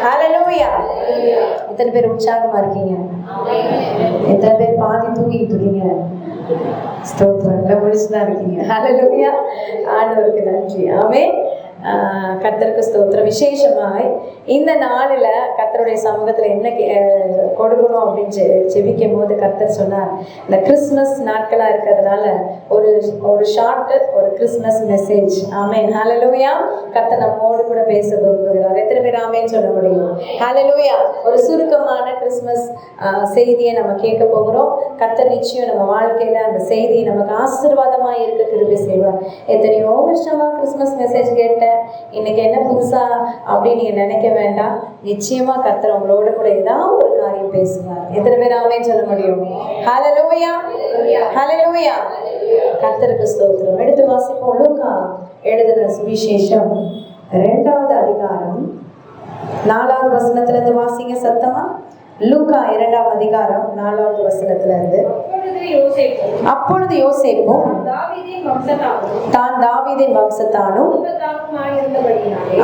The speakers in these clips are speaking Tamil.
ஹல்லேலூயா. எத்தனை பேர் உற்சாகமா இருக்கீங்க? எத்தனை பேர் பாதி தூங்கிட்டு இருக்கீங்க? ஸ்தோத்திரம். எல்லாம் முடிச்சுதான் இருக்கீங்க. ஹல்லேலூயா. ஆண்டவருக்கு நன்றி. ஆமென். கர்த்தருக்கு ஸ்தோத்திரம். விசேஷமாய் இந்த நாளில் கர்த்தருடைய சமூகத்தில் என்ன கொடுக்கணும் அப்படின்னு ஜெபிக்கும் போது கர்த்தர் சொன்னார், இந்த கிறிஸ்மஸ் நாட்களாக இருக்கிறதுனால ஒரு ஷார்ட்டு ஒரு கிறிஸ்மஸ் மெசேஜ். ஆமென். ஹல்லேலூயா. கர்த்தர் நம்மோடு கூட பேச விரும்புகிறார். எத்தனை பேர் ஆமென் சொல்ல முடியும்? ஹல்லேலூயா. ஒரு சுருக்கமான கிறிஸ்மஸ் செய்தியை நம்ம கேட்க போகிறோம். கர்த்தர் நிச்சயம் நம்ம வாழ்க்கையில் அந்த செய்தி நமக்கு ஆசீர்வாதமாக இருக்க கிருபை செய்வார். எத்தனையோ வருஷமா கிறிஸ்மஸ் மெசேஜ் கேட்டேன், இன்னைக்கு என்ன புதுசா அப்படின்னு நீங்க நினைக்க வேண்டாம். நிச்சயமா கர்த்தர் உங்களோட கூட ஏதாவது ஒரு காரியம் பேசுவார். எத்தனை பேர் ஆமென் சொல்ல முடியும்? ஹல்லேலூயா. ஹல்லேலூயா. கர்த்தருக்கு ஸ்தோத்திரம். எடுத்து வாசிப்போம். லூக்கா எழுதின சுவிசேஷம் 2வது அதிகாரம் 4வது வசனத்துல இருந்து வாசிங்க சத்தமா. லூக்கா 2வது அதிகாரம் 4வது வசனத்துல இருந்து. அப்பொழுது யோசேப்பும் தான் தாவீதின் வம்சத்தானும்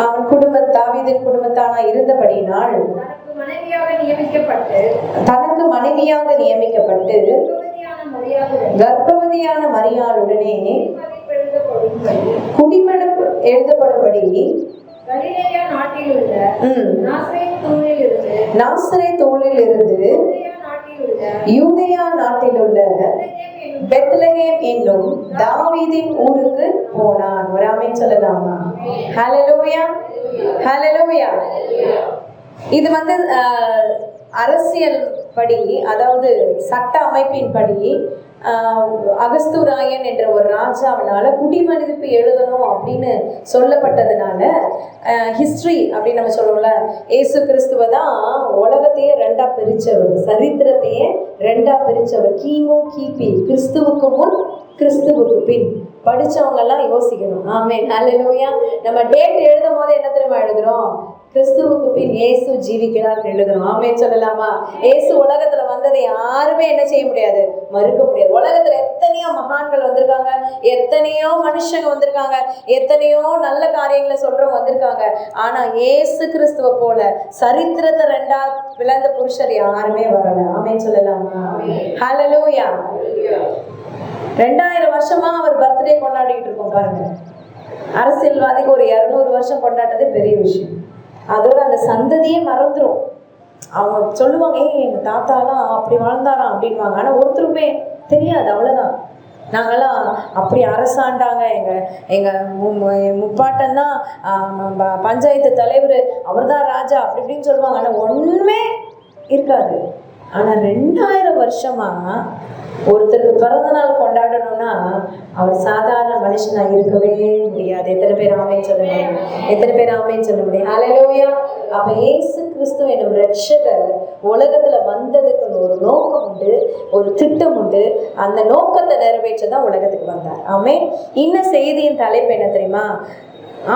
அவன் தாவீதின் குடும்பத்தானா இருந்தபடியினால் தனக்கு மனைவியாக நியமிக்கப்பட்டு கர்ப்பவதியான மரியாளுடனே குடிமணம் எழுதப்படும்படி நாசரேத்தூரில் இருந்து யூதேயா நாட்டிலுள்ள பெத்லகேம் என்னும் தாவீதின் ஊருக்கு போனான். ஒரு ஆமென் சொல்லலாமா? ஹல்லேலூயா. ஹல்லேலூயா. இது அரசியல் படி, அதாவது சட்ட அமைப்பின் படி அகஸ்துராயன் என்ற ஒரு ராஜாவினால குடிமதிப்பு எழுதணும் அப்படின்னு சொல்லப்பட்டதுனால ஹிஸ்டரி அப்படின்னு நம்ம சொல்லுவோம்ல, இயேசு கிறிஸ்துவ தான் உலகத்தையே 2ஆ பிரிச்சவர், சரித்திரத்தையே 2ஆ பிரிச்சவர். கிமு கிபி, கிறிஸ்துவுக்கு முன் கிறிஸ்துவுக்கு பின். படிச்சவங்க எல்லாம் யோசிக்கணும். ஆமென். ஹல்லேலூயா. நம்ம டேட் எழுதும் போது என்ன தெரியுமா எழுதுறோம்? கிறிஸ்துவுக்கு பின் இயேசு ஜீவிக்கிறார் எழுதுறோம். ஆமென் சொல்லலாமா? இயேசு உலகத்துல வந்ததை யாருமே என்ன செய்ய முடியாது, மறுக்க முடியாது. உலகத்துல எத்தனையோ மகான்கள் வந்திருக்காங்க, எத்தனையோ மனுஷங்க வந்திருக்காங்க, எத்தனையோ நல்ல காரியங்களை சொல்றவங்க வந்திருக்காங்க. ஆனா இயேசு கிறிஸ்துவ போல சரித்திரத்தை 2ஆ பிளந்த புருஷர் யாருமே வரல. ஆமென் சொல்லலாமா? ஹல்லேலூயா. 2000 வருஷமா அவர் பர்த்டே கொண்டாடிட்டு இருக்கோம் பாருங்க. அரசியல்வாதிக்கு ஒரு 200 வருஷம் கொண்டாடுறது பெரிய விஷயம். அதோட அந்த சந்ததியே மறந்துடும். அவங்க சொல்லுவாங்க, எங்க தாத்தாலாம் அப்படி வாழ்ந்தாராம் அப்படின்வாங்க. ஆனா ஒருத்தருமே தெரியாது. அவ்வளவுதான். நாங்கெல்லாம் அப்படி அரசாண்டாங்க, எங்க முப்பாட்டன் தான் பஞ்சாயத்து தலைவர், அவர் தான் ராஜா, அப்படி இப்படின்னு சொல்லுவாங்க. ஆனா ஒண்ணுமே இருக்காது. ஆனா 2000 வருஷமா ஒருத்தருக்கு பிறந்த நாள் கொண்டாடணும்னா அவர் சாதாரண மனுஷனா இருக்கவே முடியாது. எத்தனை பேர் ஆமென் சொல்ல முடியும்? எத்தனை பேர் ஆமென் சொல்ல முடியும்? ஹல்லேலூயா. அப்ப இயேசு கிறிஸ்து என்னும் ரட்சகர் உலகத்துல வந்ததுக்கு ஒரு நோக்கம் உண்டு, ஒரு திட்டம் உண்டு. அந்த நோக்கத்தை நிறைவேற்றதான் உலகத்துக்கு வந்தார். ஆமென். இன்னும் செய்தியின் தலைப்பு என்ன தெரியுமா?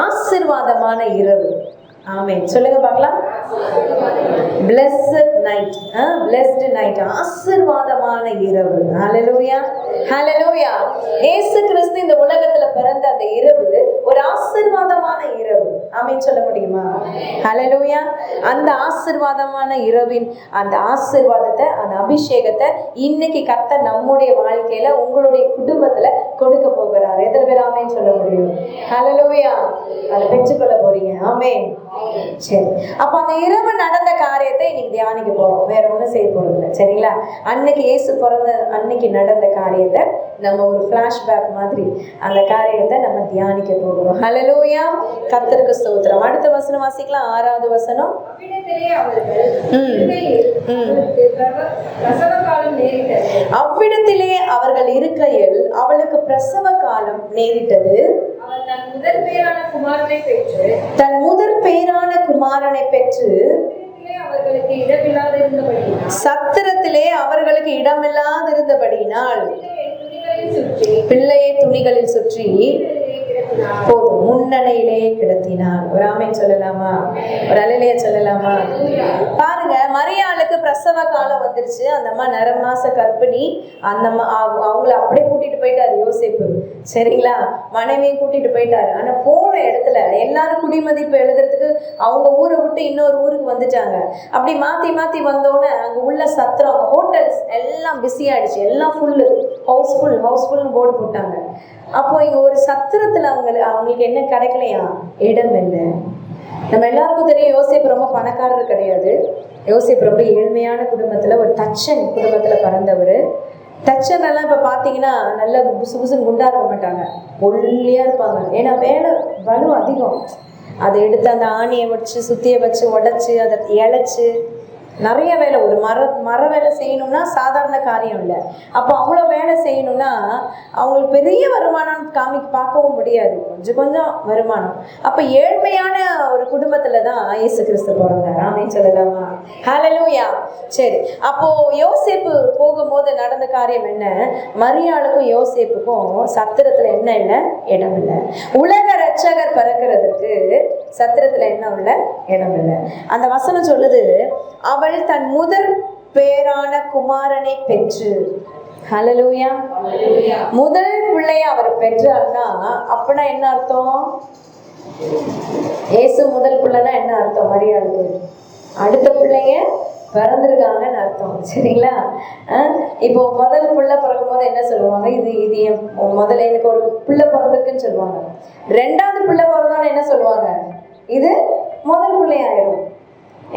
ஆசீர்வாதமான இரவு. ஆமென் சொல்லுங்க பார்க்கலாம். blessed night, blessed night, ஆசீர்வாதமான இரவு. ஹல்லேலூயா. ஹல்லேலூயா. இயேசு கிறிஸ்து இந்த உலகத்துல பிறந்த அந்த இரவு ஒரு ஆசீர்வாதமான இரவு. ஆமென் சொல்ல முடியுமா? ஹல்லேலூயா. அந்த ஆசீர்வாதமான இரவின் அந்த ஆசீர்வாதத்தை, அந்த அபிஷேகத்தை இன்னைக்கு கர்த்தர் நம்முடைய வாழ்க்கையில உங்களுடைய குடும்பத்துல கொடுக்க போகிறார். எத்தனை பேர் ஆமென் சொல்ல முடியும்? ஹல்லேலூயா. அதை பெற்றுக்கொள்ள போறீங்க. ஆமென். சரி, அப்ப அந்த இரவு நடந்த காரியத்தை இன்னைக்கு தியானிக்க போறோம். வேற ஒண்ணும் செய்ய போறது. சரிங்களா? அன்னைக்கு இயேசு பிறந்த அன்னைக்கு நடந்த காரியத்தை நம்ம ஒரு பிளாஷ்பேக் மாதிரி அந்த காரியத்தை நம்ம தியானிக்க போகிறோம். ஹல்லேலூயா. கர்த்தருக்கு ஸ்தோத்திரம். அடுத்த வசனம் வாசிக்கலாம். 6வது வசனம். அவ்விடத்திலே அவர்கள் இருக்கையில் அவளுக்கு பிரசவ காலம் நேரிட்டது. தன் முதற் பேரான குமாரனை பெற்று சத்திரத்திலே அவர்களுக்கு இடமில்லாதிருந்தபடியினால் பிள்ளையை துணிகளில் சுற்றி போதும், முன்னணியிலே கிடத்தினார். ஒரு ஆமென் சொல்லலாமா? ஒரு அல்லேலூயா சொல்லலாமா? பாருங்க, மரியாளுக்கு பிரசவ காலம் வந்துருச்சு. அந்த அம்மா நரமாச கர்ப்பிணி. அந்த அம்மா அவங்கள அப்படியே கூட்டிட்டு போயிட்டாரு யோசேப்பு. சரிங்களா? மனைவியும் கூட்டிட்டு போயிட்டாரு. ஆனா போன இடத்துல எல்லாரும் குடிமதிப்பு எழுதுறதுக்கு அவங்க ஊரை விட்டு இன்னொரு ஊருக்கு வந்துட்டாங்க. அப்படி மாத்தி மாத்தி வந்தோடனே அங்க உள்ள சத்திரம், ஹோட்டல்ஸ் எல்லாம் பிஸி ஆயிடுச்சு. எல்லாம் ஃபுல்லு, ஹவுஸ்ஃபுல்னு போர்டு போட்டாங்க. அப்போ இங்க ஒரு சத்திரத்துல அவங்களுக்கு என்ன கிடைக்கலையா? இடம் இல்லை. நம்ம எல்லாருக்கும் தெரியும், யோசேப்பு ரொம்ப பணக்காரர் கிடையாது. யோசேப்பு ரொம்ப ஏழ்மையான குடும்பத்துல, ஒரு தச்சன் குடும்பத்துல பிறந்தவர். தச்சன் எல்லாம் இப்ப பாத்தீங்கன்னா நல்ல புசுபுசுன்னு குண்டா இருக்க மாட்டாங்க, ஒல்லியா இருப்பாங்க. ஏன்னா வேலை வலு அதிகம். அதை எடுத்து அந்த ஆணியை வச்சு சுத்தியை வச்சு உடைச்சு அதை இழைச்சு நிறைய வேலை. ஒரு மர வேலை செய்யணும்னா சாதாரண காரியம் இல்லை. அப்போ அவ்வளோ வேலை செய்யணும்னா அவங்களுக்கு பெரிய வருமானம் பார்க்கவும் முடியாது, கொஞ்சம் கொஞ்சம் வருமானம். அப்போ ஏழ்மையான ஒரு குடும்பத்துல தான் இயேசு கிறிஸ்து பிறந்தார். ஆமென் சொல்லலாமா? ஹல்லேலூயா. சரி, அப்போ யோசேப்பு போகும்போது நடந்த காரியம் என்ன? மரியாளுக்கும் யோசேப்புக்கும் சத்திரத்துல என்ன இல்லை? இடம் இல்லை. உலக ரட்சகர் பிறக்கிறதுக்கு சத்திரத்துல என்ன உள்ள? இடம் இல்லை. அந்த வசனம் சொல்லுது, அவள் தன் முதல் பேரான குமாரனை பெற்று. ஹல்லேலூயா. முதல் பிள்ளைய அவர் பெற்றார்னா அப்படின்னா என்ன அர்த்தம்? இயேசு முதல் பிள்ளைனா என்ன அர்த்தம்? மரியாளுக்கு அடுத்த பிள்ளைங்க பிறந்திருக்காங்கன்னு அர்த்தம். சரிங்களா? இப்போ முதல் பிள்ளை பிறக்கும் போது என்ன சொல்லுவாங்க? இது முதல்ல எனக்கு ஒரு பிள்ளை பிறந்திருக்குன்னு சொல்லுவாங்க. ரெண்டாவது பிள்ளை பிறந்தோன்னு என்ன சொல்லுவாங்க? இது முதல் பிள்ளையாயிரும்.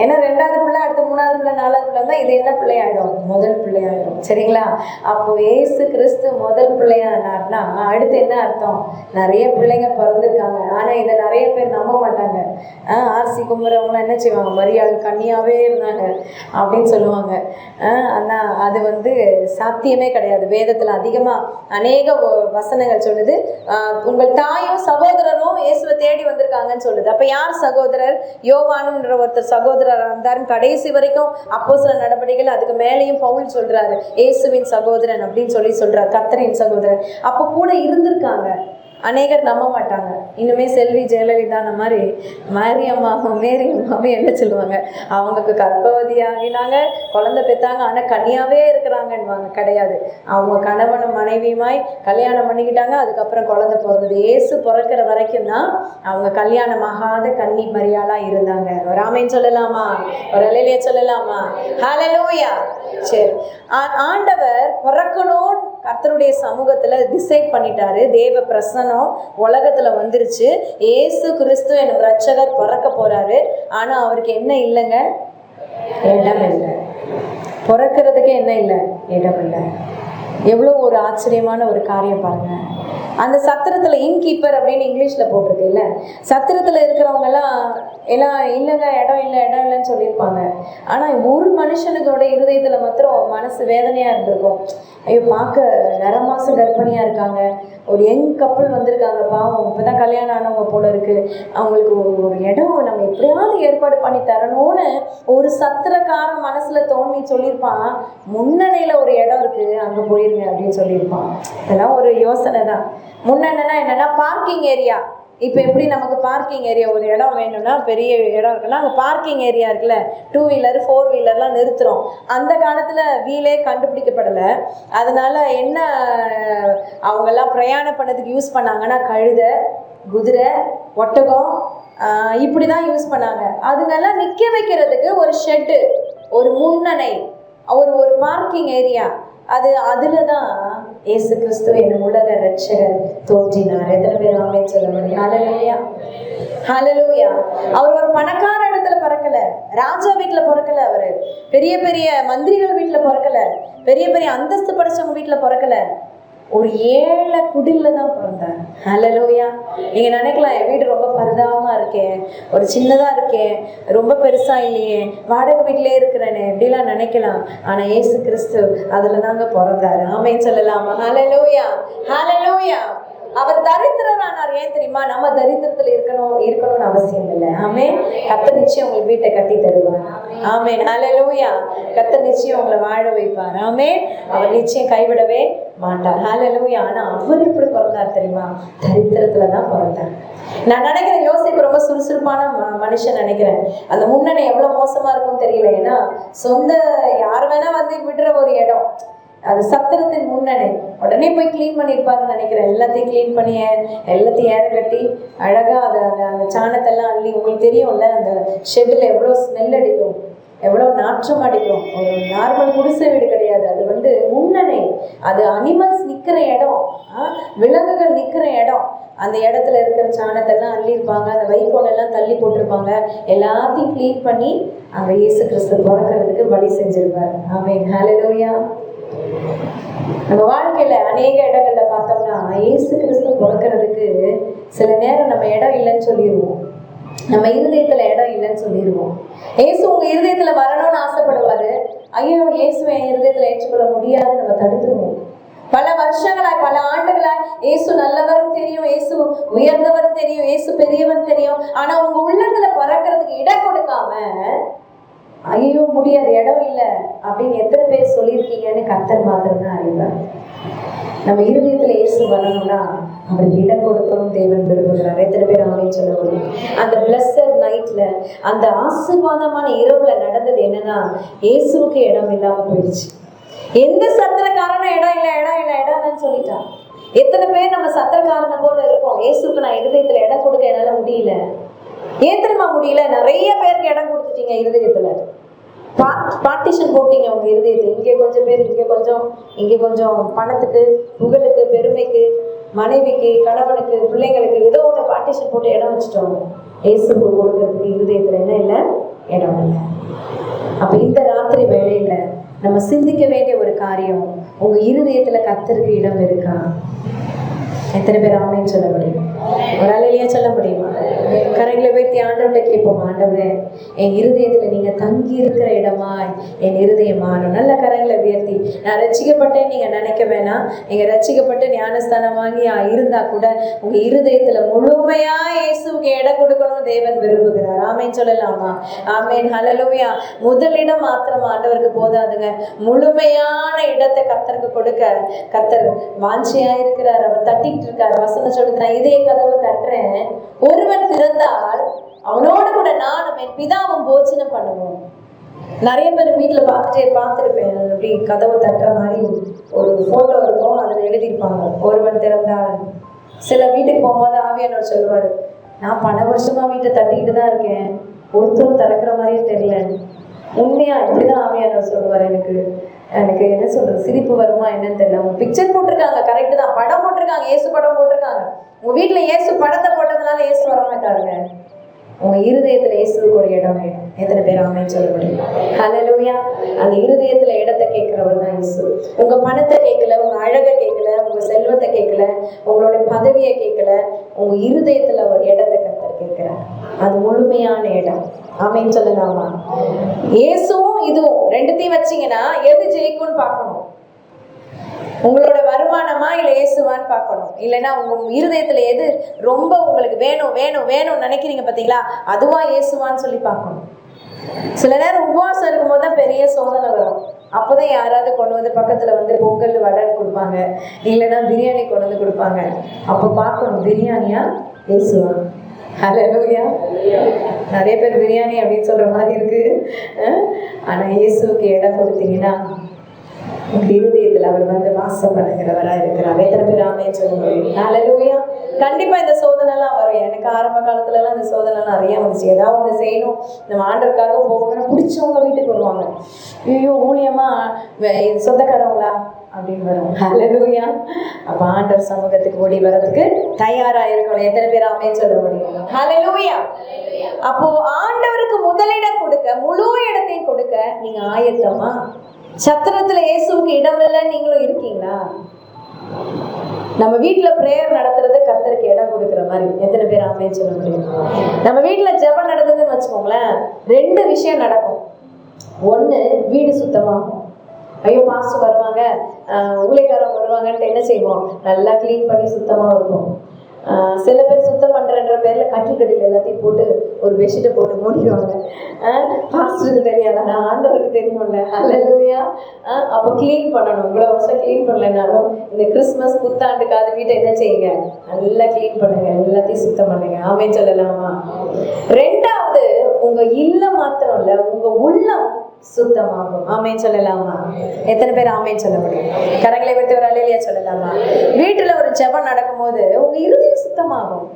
ஏன்னா ரெண்டாவது பிள்ளை, அடுத்த மூணாவது பிள்ளை, நாலாவது பிள்ளை தான் இது என்ன பிள்ளையாயிடும்? முதல் பிள்ளையாயிடும். சரிங்களா? அப்போ இயேசு கிறிஸ்து முதல் பிள்ளையானார்னா அடுத்து என்ன அர்த்தம்? நிறைய பிள்ளைங்க பிறந்திருக்காங்க. ஆனா இதை நிறைய பேர் நம்ப மாட்டாங்க. ஆர்சி கும்புறவங்களாம் என்ன செய்வாங்க? மரியாள் கன்னியாவே இருந்தாங்க அப்படின்னு சொல்லுவாங்க. ஆனா அது சாத்தியமே கிடையாது. வேதத்துல அதிகமா அநேக வசனங்கள் சொல்லுது, உங்கள் தாயும் சகோதரரும் இயேசுவை தேடி வந்திருக்காங்கன்னு சொல்லுது. அப்ப யார் சகோதரர்? யோவானுன்ற ஒருத்தர் சகோதரர் இருந்தார். கடைசி வரைக்கும் அப்போஸ்தலர் நடவடிக்கைகள் அதுக்கு மேலேயும் பவுல் சொல்றாரு, இயேசுவின் சகோதரன் அப்படின்னு சொல்றாரு, கர்த்தரின் சகோதரன். அப்போ கூட இருந்திருக்காங்க. அநேகர் நம்ப மாட்டாங்க. இன்னுமே செல்வி ஜெயலலிதா மாதிரி மேரி அம்மாவே என்ன சொல்லுவாங்க? அவங்களுக்கு கர்ப்பவதி ஆகினாங்க, குழந்தை பெற்றாங்க, ஆனா கன்னியாவே இருக்கிறாங்கன்னுவாங்க. கிடையாது, அவங்க கணவனும் மனைவியுமாய் கல்யாணம் பண்ணிக்கிட்டாங்க, அதுக்கப்புறம் குழந்தை பிறந்தது. இயேசு பிறக்கிற வரைக்கும் தான் அவங்க கல்யாணம் ஆகாத கன்னி மரியாளா இருந்தாங்க. ஒரு ஆமென் சொல்லலாமா? ஒரு அல்லேலூயா சொல்லலாமா? ஹல்லேலூயா. சரி, ஆண்டவர் பிறக்கணும் கர்த்தருடைய சமூகத்துல டிசைட் பண்ணிட்டாரு. தேவ பிரசன்னம் உலகத்துல வந்துருச்சு. இயேசு கிறிஸ்து என்னும் ரட்சகர் பிறக்க போறாரு. ஆனா அவருக்கு என்ன இல்லைங்க? இடம் இல்லை. பிறக்கிறதுக்கு என்ன இல்லை? இடம் இல்லை. எவ்வளவு ஒரு ஆச்சரியமான ஒரு காரியம் பாருங்க. அந்த சத்திரத்துல இன்கீப்பர் அப்படின்னு இங்கிலீஷ்ல போட்டிருக்கு இல்ல, சத்திரத்துல இருக்கிறவங்க எல்லாம் இல்லைங்க இடம் இல்லைன்னு சொல்லியிருப்பாங்க. ஆனா ஒரு மனுஷனுக்கோட இருதயத்துல மாத்திரம் மனசு வேதனையா இருந்திருக்கும். ஐயோ, பார்க்க நரமாச கர்ப்பிணியா இருக்காங்க, ஒரு யங் கப்பல் வந்திருக்காங்க, பாவம் இப்பதான் கல்யாணம் ஆனவங்க போல இருக்கு, அவங்களுக்கு ஒரு இடம் நம்ம எப்படியாவது ஏற்பாடு பண்ணி தரணும்னு ஒரு சத்திரக்காரன் மனசுல தோணி சொல்லியிருப்பான். முன்னணியில ஒரு இடம் இருக்கு, அங்க போயிருங்க அப்படின்னு சொல்லியிருப்பான். இதெல்லாம் ஒரு யோசனை தான். முன்னன்னா என்னன்னா பார்க்கிங் ஏரியா. இப்போ எப்படி நமக்கு பார்க்கிங் ஏரியா, ஒரு இடம் வேணும்னா பெரிய இடம் இருக்குன்னா அங்கே பார்க்கிங் ஏரியா இருக்குல்ல, 2 வீலர் 4 வீலர்லாம் நிறுத்துகிறோம். அந்த காலத்தில் வீலே கண்டுபிடிக்கப்படலை. அதனால என்ன அவங்கெல்லாம் பிரயாணம் பண்ணதுக்கு யூஸ் பண்ணாங்கன்னா கழுதை, குதிரை, ஒட்டகம் இப்படி தான் யூஸ் பண்ணாங்க. அதுங்கெல்லாம் நிற்க வைக்கிறதுக்கு ஒரு ஷெட்டு, ஒரு முன்னணை, ஒரு பார்க்கிங் ஏரியா. அதுல தான் இயேசு கிறிஸ்து என்னும் உலக ரட்சகர் தோன்றினார். எத்தனை பேர் ஆமென் சொல்ல முடியும்? ஹல்லேலூயா. ஹல்லேலூயா. அவர் ஒரு பணக்கார இடத்துல பிறக்கல, ராஜா வீட்டுல பிறக்கல, அவரு பெரிய பெரிய மந்திரிகள் வீட்டுல பிறக்கல, பெரிய பெரிய அந்தஸ்து படைச்சவங்க வீட்டுல பிறக்கல, ஒரு ஏழை குடில தான் பிறந்தார். ஹல்லேலூயா. நீங்க நினைக்கலாம், என் வீடு ரொம்ப பரிதாபமா இருக்கேன், ஒரு சின்னதா இருக்கேன், ரொம்ப பெருசா இல்லையே, வாடகை வீட்டிலே இருக்கிறேனே இப்படிலாம் நினைக்கலாம். ஆனா இயேசு கிறிஸ்து அதுல தாங்க பிறந்தாரு. ஆமென் சொல்லலாமா? ஹல்லேலூயா. ஹல்லேலூயா. அவர் தரித்திரரானார். ஏன் தெரியுமா? நம்ம தரித்திரத்துல இருக்கணும்னு அவசியம் இல்லை. ஆமென். கர்த்தர் நிச்சயம் உங்களுக்கு வீட்டை கட்டி தருவார். ஆமென். ஹல்லேலூயா. கர்த்தர் நிச்சயம் உங்களை வாழ வைப்பார். ஆமென். அவர் நிச்சயம் கைவிடவே மாட்டார். ஹல்லேலூயா. ஆனா அவர் எப்படி பிறந்தார் தெரியுமா? தரித்திரத்துலதான் பிறந்தார். நான் நினைக்கிறேன் யோசிப்பு ரொம்ப சுறுசுறுப்பான மனுஷன் நினைக்கிறேன். அந்த முன்னணி எவ்வளவு மோசமா இருக்கும்னு தெரியல. ஏன்னா சொந்த யார் வேணா வந்து விடுற ஒரு இடம், அது சத்திரத்தின் முன்னணி. உடனே போய் கிளீன் பண்ணியிருப்பாருன்னு நினைக்கிறேன். எல்லாத்தையும் கிளீன் பண்ணி எல்லாத்தையும் ஏற கட்டி அழகா அந்த சாணத்தெல்லாம் அள்ளி, உங்களுக்கு தெரியும்ல அந்த ஷெட்டில் எவ்வளோ ஸ்மெல் அடிக்கும், எவ்வளோ நாற்றம் அடிக்கும். ஒரு நார்மல் குடிசை வீடு கிடையாது, அது வந்து முன்னணி. அது அனிமல்ஸ் நிற்கிற இடம், விலங்குகள் நிற்கிற இடம். அந்த இடத்துல இருக்கிற சாணத்தெல்லாம் அள்ளியிருப்பாங்க, அந்த வைக்கோலெல்லாம் தள்ளி போட்டிருப்பாங்க. எல்லாத்தையும் கிளீன் பண்ணி அங்கே இயேசு கிறிஸ்து பிறக்கிறதுக்கு வழி செஞ்சிருப்பார். ஆமென். ஹல்லேலூயா. நம்ம வாழ்க்கையில அநேக இடங்கள்ல பார்த்தோம்னா இயேசு கிறிஸ்து பிறக்கிறதுக்கு சில நேரம் நம்ம இடம் இல்லைன்னு சொல்லிடுவோம். நம்ம இருதயத்துல இடம் இல்லைன்னு சொல்லிடுவோம். இயேசு உங்க இருதயத்துல வரணும்னு ஆசைப்படுவாரு. ஐயோ இயேசுவை என் இருதயத்துல ஏற்றுக்கொள்ள முடியாது நம்ம தடுத்துருவோம். பல வருஷங்களாய் பல ஆண்டுகளாய் இயேசு நல்லவரும் தெரியும், இயேசு உயர்ந்தவரும் தெரியும், இயேசு பெரியவன் தெரியும். ஆனா உங்க உள்ளங்களை பறக்கிறதுக்கு இடம் கொடுக்காம ஐயோ முடியாது, இடம் இல்லை அப்படின்னு எத்தனை பேர் சொல்லியிருக்கீங்கன்னு கர்த்தர் மாத்திரம் தான் அறிவார். நம்ம இருதயத்துல இயேசு வரணும்னா அவருக்கு இடம் கொடுக்கணும் தேவன் விரும்புகிறார். எத்தனை பேர் ஆமென் சொல்ல முடியும்? அந்த பிளஸ்ஸட் நைட்ல, அந்த ஆசீர்வாதமான இரவுல நடந்தது என்னன்னா, இயேசுவுக்கு இடம் இல்லாம போயிடுச்சு. எந்த சத்திரக்காரனும் இடம் இல்லைன்னு சொல்லிட்டான். எத்தனை பேர் நம்ம சத்திரக்காரனை போல இருக்கோம், இயேசுக்கு நான் இருதயத்துல இடம் கொடுக்க என்னால முடியல. ஏன் தெரியுமா முடியல? நிறைய பேருக்கு இடம் கொடுத்துட்டீங்க இருதயத்துல. பார்ட்டிஷன் போட்டீங்க உங்க இருதயத்தை. இங்கே கொஞ்சம் பேர், இங்கே கொஞ்சம் பணத்துக்கு, புகழுக்கு, பெருமைக்கு, மனைவிக்கு, கணவனுக்கு, பிள்ளைங்களுக்கு ஏதோ ஒன்று பார்ட்டிஷன் போட்டு இடம் வச்சுட்டோம். இயேசுக்கு கொடுக்கறதுக்கு இருதயத்துல என்ன இல்லை? இடம் இல்லை. அப்ப இந்த ராத்திரி வேளையில நம்ம சிந்திக்க வேண்டிய ஒரு காரியம், உங்க இருதயத்துல கர்த்தருக்கு இடம் இருக்கா? எத்தனை பேர் ஆமென் சொல்ல முடியும்? ஒரு அல்லேலூயா சொல்ல முடியுமா? கரைகளை வைத்து ஆண்டவர்கிட்ட கேட்போம், ஆண்டவரே என் இருதயத்துல நீங்க தங்கி இருக்கிற இடமாய் என் இருதயமான நல்ல கரங்களை உயர்த்தி, நான் ரட்சிக்கப்பட்டேன்னு நீங்க நினைக்க வேணாம். நீங்க ரட்சிக்கப்பட்டு ஞானஸ்தானம் வாங்கி இருந்தா கூட உங்க இருதயத்துல முழுமையா இயேசுக்கு இடம் கொடுக்கணும் தேவன் விரும்புகிறார். ஆமென் சொல்லலாமா? ஆமென். ஹல்லேலூயா. முதலிடம் மாத்திரம் ஆண்டவருக்கு போதாதுங்க, முழுமையான இடத்தை கர்த்தருக்கு கொடுக்க கர்த்தர் வாஞ்சையா இருக்கிறார். அவர் தட்டிக்கிட்டு இருக்காரு. வசனம் சொல்லுது, நான் இதய கதவு தட்டுறேன், ஒருவன் திறந்தால் அவனோடு கூட நானும் என் பிதாவும் போஜனம் பண்ணுவோம். நிறைய பேர் வீட்டுல பார்த்துருப்பேன், அப்படி கதவு தட்டுற மாதிரி ஒரு போட்டோ இருக்கும், அதுல எழுதியிருப்பாங்க ஒருவன் திறந்தால். சில வீட்டுக்கு போகும்போது ஆவியானவர் சொல்லுவாரு, நான் பல வருஷமா வீட்டை தட்டிக்கிட்டு தான் இருக்கேன், ஒருத்தரும் திறக்கிற மாதிரியே தெரியல. உண்மையா இப்படிதான் ஆவியானவர் சொல்லுவார். எனக்கு என்ன சொல்றது, சிரிப்பு வருமா என்னன்னு தெரியல. உங்க பிக்சர் போட்டிருக்காங்க, கரெக்ட் தான், படம் போட்டிருக்காங்க, இயேசு படம் போட்டிருக்காங்க. உங்க வீட்டுல இயேசு படத்தை போட்டதுனால இயேசு வர மாட்டாருங்க. உங்க இருதயத்துல இயேசுக்கு ஒரு இடம் வேணும். எத்தனை பேர் ஆமென் சொல்ல முடியும்? ஹல்லேலூயா. அந்த இருதயத்துல இடத்தை கேட்கிறவர் தான் இயேசு. உங்க பணத்தை கேட்கல, உங்க அழகை கேட்கல, உங்க செல்வத்தை கேட்கல, உங்களோட பதவியை கேட்கல, உங்க இருதயத்துல ஒரு இடத்தை கர்த்தர் கேட்கிறார். அது முழுமையான இடம். ஆமென் சொல்லலாமா? இயேசுவும் இதுவும் ரெண்டுத்தையும் வச்சீங்கன்னா எது ஜெயிக்கும்னு பார்க்கணும். உங்களோட வருமானமா இல்ல இயேசுவான்னு பார்க்கணும். இல்லைன்னா உங்க இருதயத்துல எது ரொம்ப உங்களுக்கு வேணும் நினைக்கிறீங்க பாத்தீங்களா, அதுவா இயேசுவான்னு சொல்லி பார்க்கணும். சில நேரம் உபவாசம் இருக்கும் போது தான் பெரிய சோதனை வரும். அப்போதான் யாராவது கொண்டு வந்து பக்கத்துல வந்து பொங்கல் வடை கொடுப்பாங்க, இல்லைன்னா பிரியாணி கொண்டு வந்து கொடுப்பாங்க. அப்போ பார்க்கணும், பிரியாணியா இயேசுவா? ஹல்லேலூயா. நிறைய பேர் பிரியாணி அப்படின்னு சொல்ற மாதிரி இருக்கு. ஆனா இயேசுக்கு இடம் கொடுத்தீங்கன்னா உங்க இருதயத்துல அவர் வந்து வாசம் பண்ணுகிறவரா இருக்கிறார். எத்தனை பேர் ஆமென் சொல்ல முடியும்? ஹல்லேலூயா. கண்டிப்பா இந்த சோதனை எல்லாம் வரும். எனக்கு ஆரம்ப காலத்துல எல்லாம் இந்த சோதனை எல்லாம் நிறைய வந்துச்சு. ஏதாவது ஒண்ணு செய்யணும், நம்ம ஆண்டருக்காக போகணும், பிடிச்சவங்க வீட்டுக்கு வருவாங்க. ஐயோ ஊழியமா சொந்தக்காரவங்களா அப்படின்னு வரும். ஹல்லேலூயா. அப்ப ஆண்டவர் சமூகத்துக்கு ஓடி வர்றதுக்கு தயாரா இருக்கணும். எத்தனை பேர் ஆமென் சொல்ல முடியும்? ஹல்லேலூயா. அப்போ ஆண்டவருக்கு முதலிடம் கொடுக்க, முழு இடத்தையும் கொடுக்க நீங்க ஆயத்தமா? சத்திரத்துல இயேசுக்கு இடம் இல்லை நீங்களும் இருக்கீங்களா? நம்ம வீட்டுல பிரேயர் நடத்துறது கர்த்தருக்கு இடம் கொடுக்குற மாதிரி. எத்தனை பேர் ஆமென் சொல்ல முடியும்? நம்ம வீட்டுல ஜெபம் நடந்ததுன்னு வச்சுக்கோங்களேன், ரெண்டு விஷயம் நடக்கும். ஒண்ணு வீடு சுத்தமாகும், ஐயோ பாஸ்டர் வருவாங்க, ஊழியக்காரங்க வருவாங்கன்ட்டு என்ன செய்வோம், நல்லா கிளீன் பண்ணி சுத்தமா இருக்கும். சில பேர் சுத்தம் பண்றன்ற பேர்ல கட்டில் எல்லாத்தையும் போட்டு ஒரு பெட்ஷீட்டை போட்டு மூடிடுவாங்க. பாஸ்டருக்கு தெரியாதா, ஆண்டவருக்கு தெரியும்ல. அல்லேலூயா. அப்போ கிளீன் பண்ணணும். இவ்வளவு வருஷம் கிளீன் பண்ணலைனாலும் இந்த கிறிஸ்துமஸ் புத்தாண்டுக்கு அது வீட்டை என்ன செய்யுங்க, நல்லா கிளீன் பண்ணுங்க, எல்லாத்தையும் சுத்தம் பண்ணுங்க. ஆமென் சொல்லலாமா? ரெண்டாவது, உங்க இல்லம் மாத்திரம் இல்ல, உங்க உள்ளம் சுத்தமாகும். ஆமென் சொல்லலாமா? எத்தனை பேர் ஆமென் சொல்ல முடியும்? கரங்களை வைத்து ஒரு அல்லேலூயா சொல்லலாமா? வீட்டுல ஒரு ஜெபம் நடக்கும்போது உங்க இருதயம் சுத்தமாகும்.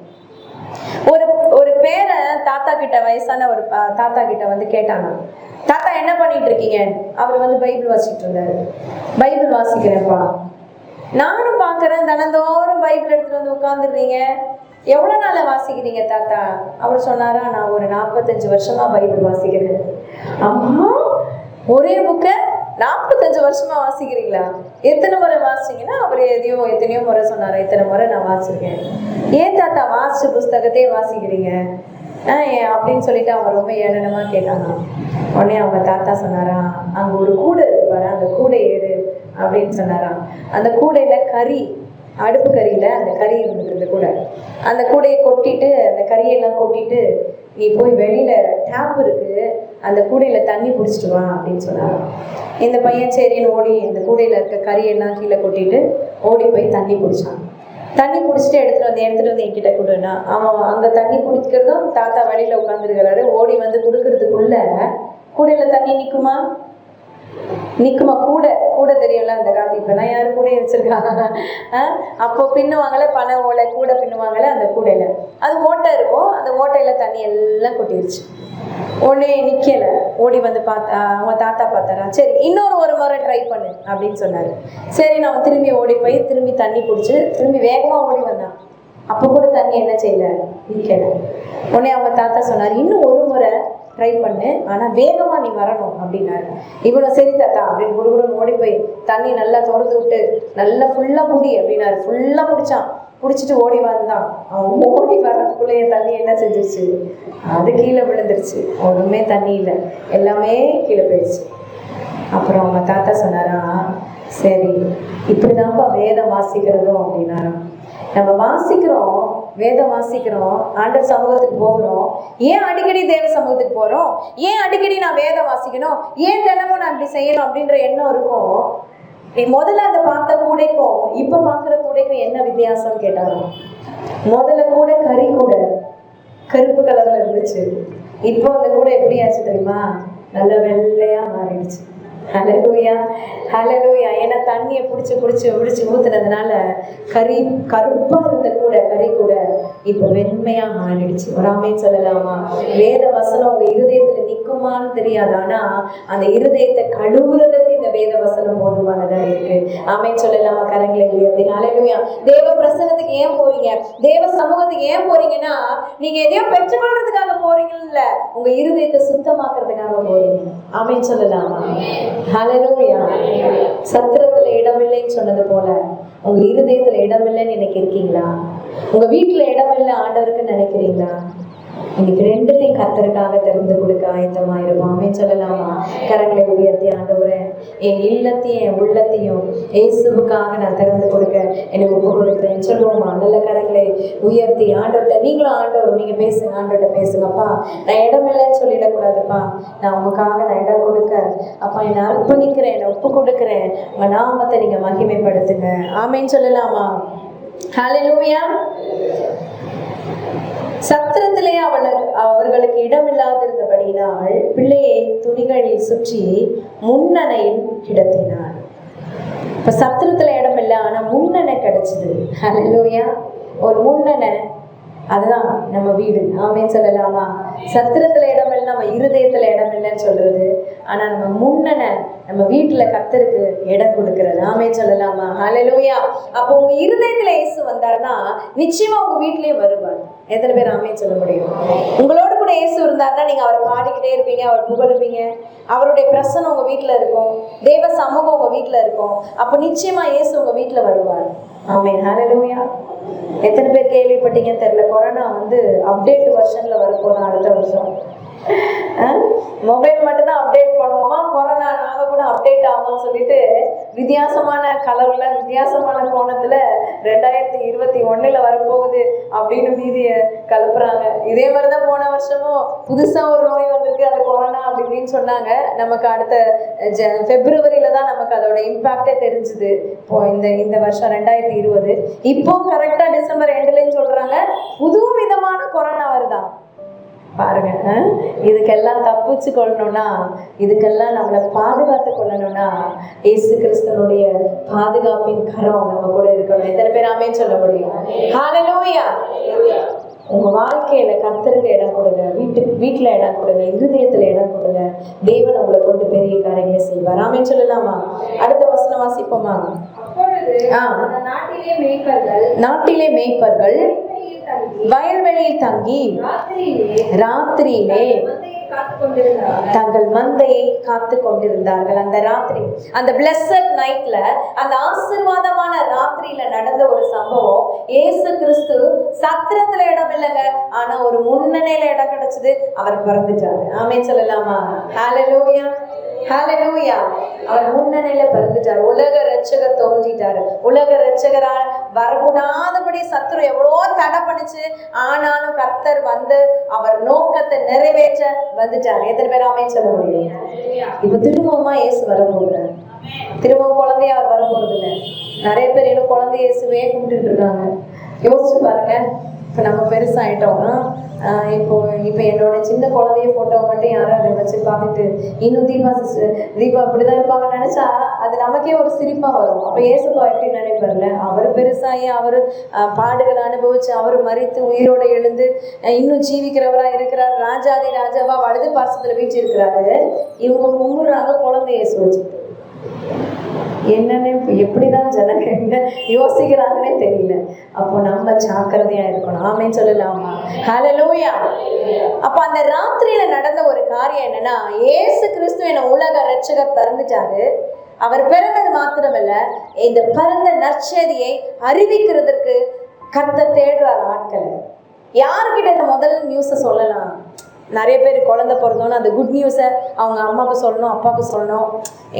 ஒரு பேரை தாத்தா கிட்ட, வயசான ஒரு தாத்தா கிட்ட வந்து கேட்டாங்க, தாத்தா என்ன பண்ணிட்டு இருக்கீங்க? அவர் வந்து பைபிள் வாசிச்சுட்டு இருந்தாரு. பைபிள் வாசிக்கிறேன்ப்பா. நானும் பாக்குறேன், தினந்தோறும் பைபிள் எடுத்துட்டு வந்து உட்காந்துடுறீங்க, எவ்வளவு நாள வாசிக்கிறீங்க தாத்தா? அவர் சொன்னாரா, நான் ஒரு 45 வருஷமா பைபிள் வாசிக்கிறேன். அம்மா, ஒரே புக்க 45 வருஷமா வாசிக்கிறீங்களா? எத்தனை முறை வாசிச்சீங்கன்னா? அவர் எத்தனையோ முறை சொன்னாரு, இத்தனை முறை நான் வாசிச்சிருக்கேன். ஏன் தாத்தா வாசிச்ச புஸ்தகத்தையே வாசிக்கிறீங்க அப்படின்னு சொல்லிட்டு அவங்க ரொம்ப ஏளனமா கேட்டாங்க. உடனே அவங்க தாத்தா சொன்னாரா, அங்க ஒரு கூடை இருக்கு பாரு, அந்த கூடை ஏடு அப்படின்னு சொன்னாராம். அந்த கூடையில கறி, அடுப்பு கறியில அந்த கறி இருந்துட்டு கூட, அந்த கூடையை கொட்டிட்டு, அந்த கறியெல்லாம் கொட்டிட்டு, நீ போய் வெளியில டேப் இருக்கு, அந்த கூடையில தண்ணி பிடிச்சிட்டு வா அப்படின்னு சொன்னாங்க. இந்த பையன் சரின்னு ஓடி இந்த கூடையில இருக்க கறியெல்லாம் கீழே கொட்டிட்டு ஓடி போய் தண்ணி பிடிச்சான். தண்ணி பிடிச்சிட்டு எடுத்துட்டு வந்து என்கிட்ட கொடுன்னா, அவன் அங்க தண்ணி பிடிக்கிறதும் தாத்தா வெளியில உட்காந்துருக்கிறாரு. ஓடி வந்து கொடுக்கறதுக்குள்ள கூடையில தண்ணி நிக்குமா? கூட தெரியல அந்த காலத்து. இப்பெல்லாம் யாரும் கூட வச்சிருக்காங்க? அப்போ பின்னுவாங்கல்ல, பனை ஓலை கூட பின்னுவாங்கல்ல, அந்த கூடையில அது ஓட்டை இருக்கும். அந்த ஓட்டையில தண்ணி எல்லாம் கொட்டிருச்சு. உடனே நிக்கல, ஓடி வந்து பார்த்தா அவங்க தாத்தா பார்த்தாரா, சரி ஒரு முறை ட்ரை பண்ணு அப்படின்னு சொன்னாரு. சரி, நான் திரும்பி ஓடி போய் திரும்பி தண்ணி பிடிச்சி திரும்பி வேகமா ஓடி வந்தான். அப்போ கூட தண்ணி என்ன செய்யல, நிக்கல. உடனே அவங்க தாத்தா சொன்னார், இன்னும் ஒரு முறை ட்ரை பண்ணு, ஆனா வேகமா நீ வரணும் அப்படின்னாரு. இவனும் சரி தாத்தா அப்படின்னு குடுகுடுன்னு ஓடி போய் தண்ணி நல்லா திறந்து விட்டு நல்லா ஃபுல்லா முடி அப்படின்னாரு. ஃபுல்லா பிடிச்சான். பிடிச்சிட்டு ஓடி வந்தான். அவன் ஓடி வர்றதுக்குள்ள என் தண்ணி என்ன செஞ்சிருச்சு, அது கீழே விழுந்துருச்சு. ஒன்றுமே தண்ணி இல்லை, எல்லாமே கீழே போயிடுச்சு. அப்புறம் அவங்க தாத்தா சொன்னாரா, சரி இப்படிதான்ப்பா வேதம் வாசிக்கிறதும் அப்படின்னாராம். நம்ம வாசிக்கிறோம், வேதம் வாசிக்கிறோம், ஆண்டவர் சமூகத்துக்கு போகிறோம். ஏன் அடிக்கடி தேவ சமூகத்துக்கு போறோம்? ஏன் அடிக்கடி நான் வேதம் வாசிக்கணும்? ஏன் தினமும் நான் இப்படி செய்யணும் அப்படின்ற எண்ணம் இருக்கும். முதல்ல அந்த பார்த்த கூடைக்கும் இப்ப பாக்குற கூடைக்கும் என்ன வித்தியாசம் கேட்டாங்க. முதல்ல கூட கறி கூட கருப்பு கலர்ல இருந்துச்சு. இப்போ அந்த கூடை எப்படி ஆச்சு தெரியுமா? நல்ல வெள்ளையா மாறிடுச்சு. ஹல்லேலூயா, ஹல்லேலூயா. ஏன்னா தண்ணியை பிடிச்சி ஊத்துனதுனால கருப்பா இருந்த கூட கறி கூட இப்ப வெண்மையா மாறிடுச்சு. ஒரு ஆமென் சொல்லலாமா? வேத வசனம் உங்க இருதயத்துல நிக்குமான்னு தெரியாது, ஆனா அந்த இருதயத்தை கழுவுறதுக்கு இந்த வேத வசனம் போதுமானதா இருக்கு. ஆமென் சொல்லலாமா? கரங்களை உயர்த்தி ஹல்லேலூயா. தேவ பிரசன்னத்துக்கு ஏன் போறீங்க? தேவ சமூகத்துக்கு ஏன் போறீங்கன்னா, நீங்க எதையோ பெற்றுக்கொள்றதுக்காக போறீங்கன்னு இல்ல, உங்க இருதயத்தை சுத்தமாக்குறதுக்காக போறீங்க. ஆமென் சொல்லலாமா? ஹல்லேலூயா. சத்திரத்துல இடமில்லைன்னு சொன்னது போல உங்க இருதயத்துல இடமில்லைன்னு நினைக்கிறீங்களா? உங்க வீட்டுல இடமில்லை ஆண்டவருக்கு நினைக்கிறீங்களா? இன்னைக்கு ரெண்டுத்தையும் கர்த்தருக்காக திறந்து கொடுக்க ஆயத்தமா இருப்போம். ஆமென் சொல்லலாமா? கரங்களை உயர்த்தி, ஆண்டவரே என் இல்லத்தையும் என் உள்ளத்தையும் இயேசுவுக்காக நான் திறந்து கொடுக்க எனக்கு ஒப்பு கொடுக்குறேன் சொல்லுவோமா? நல்ல கரங்களை உயர்த்தி ஆண்டவர்கிட்ட, நீங்களும் ஆண்டவர் நீங்க பேசுங்க, ஆண்டவர்கிட்ட பேசுங்கப்பா. நான் இடம் இல்லைன்னு சொல்லிடக்கூடாதுப்பா. நான் உங்களுக்காக நான் இடம் கொடுக்க அப்பா என்னை அர்ப்பணிக்கிறேன், என்னை ஒப்பு கொடுக்குறேன். உங்க நாமத்தை நீங்க மகிமைப்படுத்துங்க. ஆமென் சொல்லலாமா? ஹல்லேலூயா. சத்திரத்திலே அவர்களுக்கு இடமில்லாதிருந்தபடியினால் பிள்ளையை துணிகளில் சுற்றி முன்னணையில் கிடத்தினார். இப்ப சத்திரத்துல இடம் இல்லை, ஆனா முன்னணை கிடைச்சது. ஹல்லேலூயா. ஒரு முன்னணை, அதுதான் நம்ம வீடு. ஆமென் சொல்லலாமா? சத்திரத்துல இடம் இல்லை, நம்ம இருதயத்துல இடம் இல்லைன்னு சொல்றது, ஆனா நம்ம முன்னணை நம்ம வீட்டுல கர்த்தருக்கு இடம் கொடுக்கிறது. ஆமென் சொல்லலாமா? ஹல்லேலூயா. அப்போ உங்க இருதயத்துல இயேசு வந்தாருன்னா நிச்சயமா உங்க வீட்லயும் வருவார். எத்தனை பேர் ஆமென் சொல்ல முடியும்? உங்களோட கூட இயேசு இருந்தாருன்னா நீங்க அவரை பாடிக்கிட்டே இருப்பீங்க, அவர் புகழுவீங்க, அவருடைய பிரசன்னம் உங்க வீட்டுல இருக்கும், தேவ சமூகம் உங்க வீட்டுல இருக்கும். அப்போ நிச்சயமா இயேசு உங்க வீட்டுல வருவார். ஆமென். ஹல்லேலூயா. எத்தனை பேர் கேள்விப்பட்டீங்கன்னு தெரியல, கொரோனா அப்டேட் வெர்ஷன்ல வரப்போறோம் அடுத்த வருஷம். மொபைல் மட்டும் தான் அப்டேட் பண்ணுவோமா, கொரோனா நாங்க கூட அப்டேட் ஆகும்னு சொல்லிட்டு வித்தியாசமான கலர்ல வித்தியாசமான கோணத்துல 2021 வரப்போகுது அப்படின்னு மீதியை கலப்புறாங்க. இதே மாதிரிதான் போன வருஷமும் புதுசா ஒரு நோய் வந்திருக்கு, அது கொரோனா அப்படின்னு சொன்னாங்க. நமக்கு அடுத்த பிப்ரவரியில தான் நமக்கு அதோட இம்பாக்டே தெரிஞ்சுது. இப்போ இந்த வருஷம் 2020 இப்போ கரெக்டா டிசம்பர் எண்ட்லன்னு சொல்றாங்க புது விதமான கொரோனா வருதான். பாருங்க, இதுக்கெல்லாம் தப்பிச்சு கொள்ளணும்னா, இதுக்கெல்லாம் நம்மளை பாதுகாத்து கொள்ளணும்னா இயேசு கிறிஸ்துவனுடைய பாதுகாப்பின் கரம் நம்ம கூட இருக்கணும். எத்தனை பேர் ஆமென் சொல்ல முடியும்? ஹல்லேலூயா. உங்க வாழ்க்கையில கர்த்தருக்கு இடம் கொடுங்க, வீட்டுல இடம் கொடுங்க, இருதயத்துல இடம் கொடுங்க. தேவன் உங்களை கொண்டு பெரிய காரியங்களை செய்வார். ஆமென் சொல்லலாமா? அடுத்த வசனம் வாசிப்போமா? நாட்டிலே மேய்ப்பர்கள் வயல்வெளியில் தங்கி ராத்திரியிலே தங்கள் மந்தையை காத்து கொண்டிருந்தார்கள். அந்த ராத்திரி, அந்த பிளஸட் நைட்ல, அந்த ஆசீர்வாதமான ராத்திரியில நடந்த ஒரு சம்பவம். இயேசு கிறிஸ்து சத்திரத்துல இடம் இல்லைங்க, ஆனா ஒரு முன்னணியில இடம் கிடைச்சது. அவர் பிறந்துட்டாரு. ஆமென் சொல்லலாமா? ஹல்லேலூயா, ஹல்லேலூயா. அவர் முன்னணியில பிறந்துட்டார். உலக ரட்சகர் தோன்றிட்டாரு. உலக ரட்சகரால் வரக்கூடாதபடி சத்துரு எவ்வளோ தடை பண்ணிச்சு, ஆனாலும் கர்த்தர் வந்து அவர் நோக்கத்தை நிறைவேற்ற வந்துட்டார். எத்தனை பேர் ஆமென் சொல்ல முடியும்? இப்ப திரும்பவுமா இயேசு வரப்போகிறார். திரும்பவும் குழந்தைய அவர் வரப்போறது இல்லை. நிறைய பேர் இன்னும் குழந்தை இயேசுவே கும்பிட்டு இருக்காங்க. யோசிச்சு பாருங்க, இப்ப நம்ம பெருசாயிட்டோம்னா, இப்போ என்னோட சின்ன குழந்தைய போட்டோ மட்டும் யாராவது வச்சு பார்த்துட்டு இன்னும் தீபா இப்படிதான் இருப்பாங்கன்னு நினைச்சா அது நமக்கே ஒரு சிரிப்பா வரும். அப்ப இயேசுப்பா எப்படி நினைப்பார்ல, அவர் பெருசாகி அவர் பாடுகளை அனுபவிச்சு அவர் மரித்து உயிரோட எழுந்து இன்னும் ஜீவிக்கிறவரா இருக்கிறார். ராஜாதி ராஜாவா வலது பாசத்துல வீச்சு இருக்கிறாரு. இவங்க கும்பிடுறாங்க குழந்தை இயேசு வச்சுட்டு. என்னன்னு எப்படிதான் ஜனங்க என்ன யோசிக்கிறாங்கன்னே தெரியல. அப்போ நம்ம ஜாக்கிரதையா இருக்கணும். ஆமென் சொல்லலாமா? ஹல்லேலூயா. அப்ப அந்த ராத்திரியில நடந்த ஒரு காரியம் என்னன்னா, இயேசு கிறிஸ்து என உலக ரட்சகர் பிறந்துட்டாரு. அவர் பிறந்தது மாத்திரமல்ல, இந்த பிறந்த நற்செய்தியை அறிவிக்கிறதுக்கு கர்த்தர் தேடுறார் ஆட்களை. யாருக்கிட்ட இந்த முதல் நியூஸை சொல்லலாம்? நிறைய பேர் குழந்தை பிறந்தோன்னு அந்த குட் நியூஸை அவங்க அம்மாவுக்கு சொல்லணும், அப்பாவுக்கு சொல்லணும்,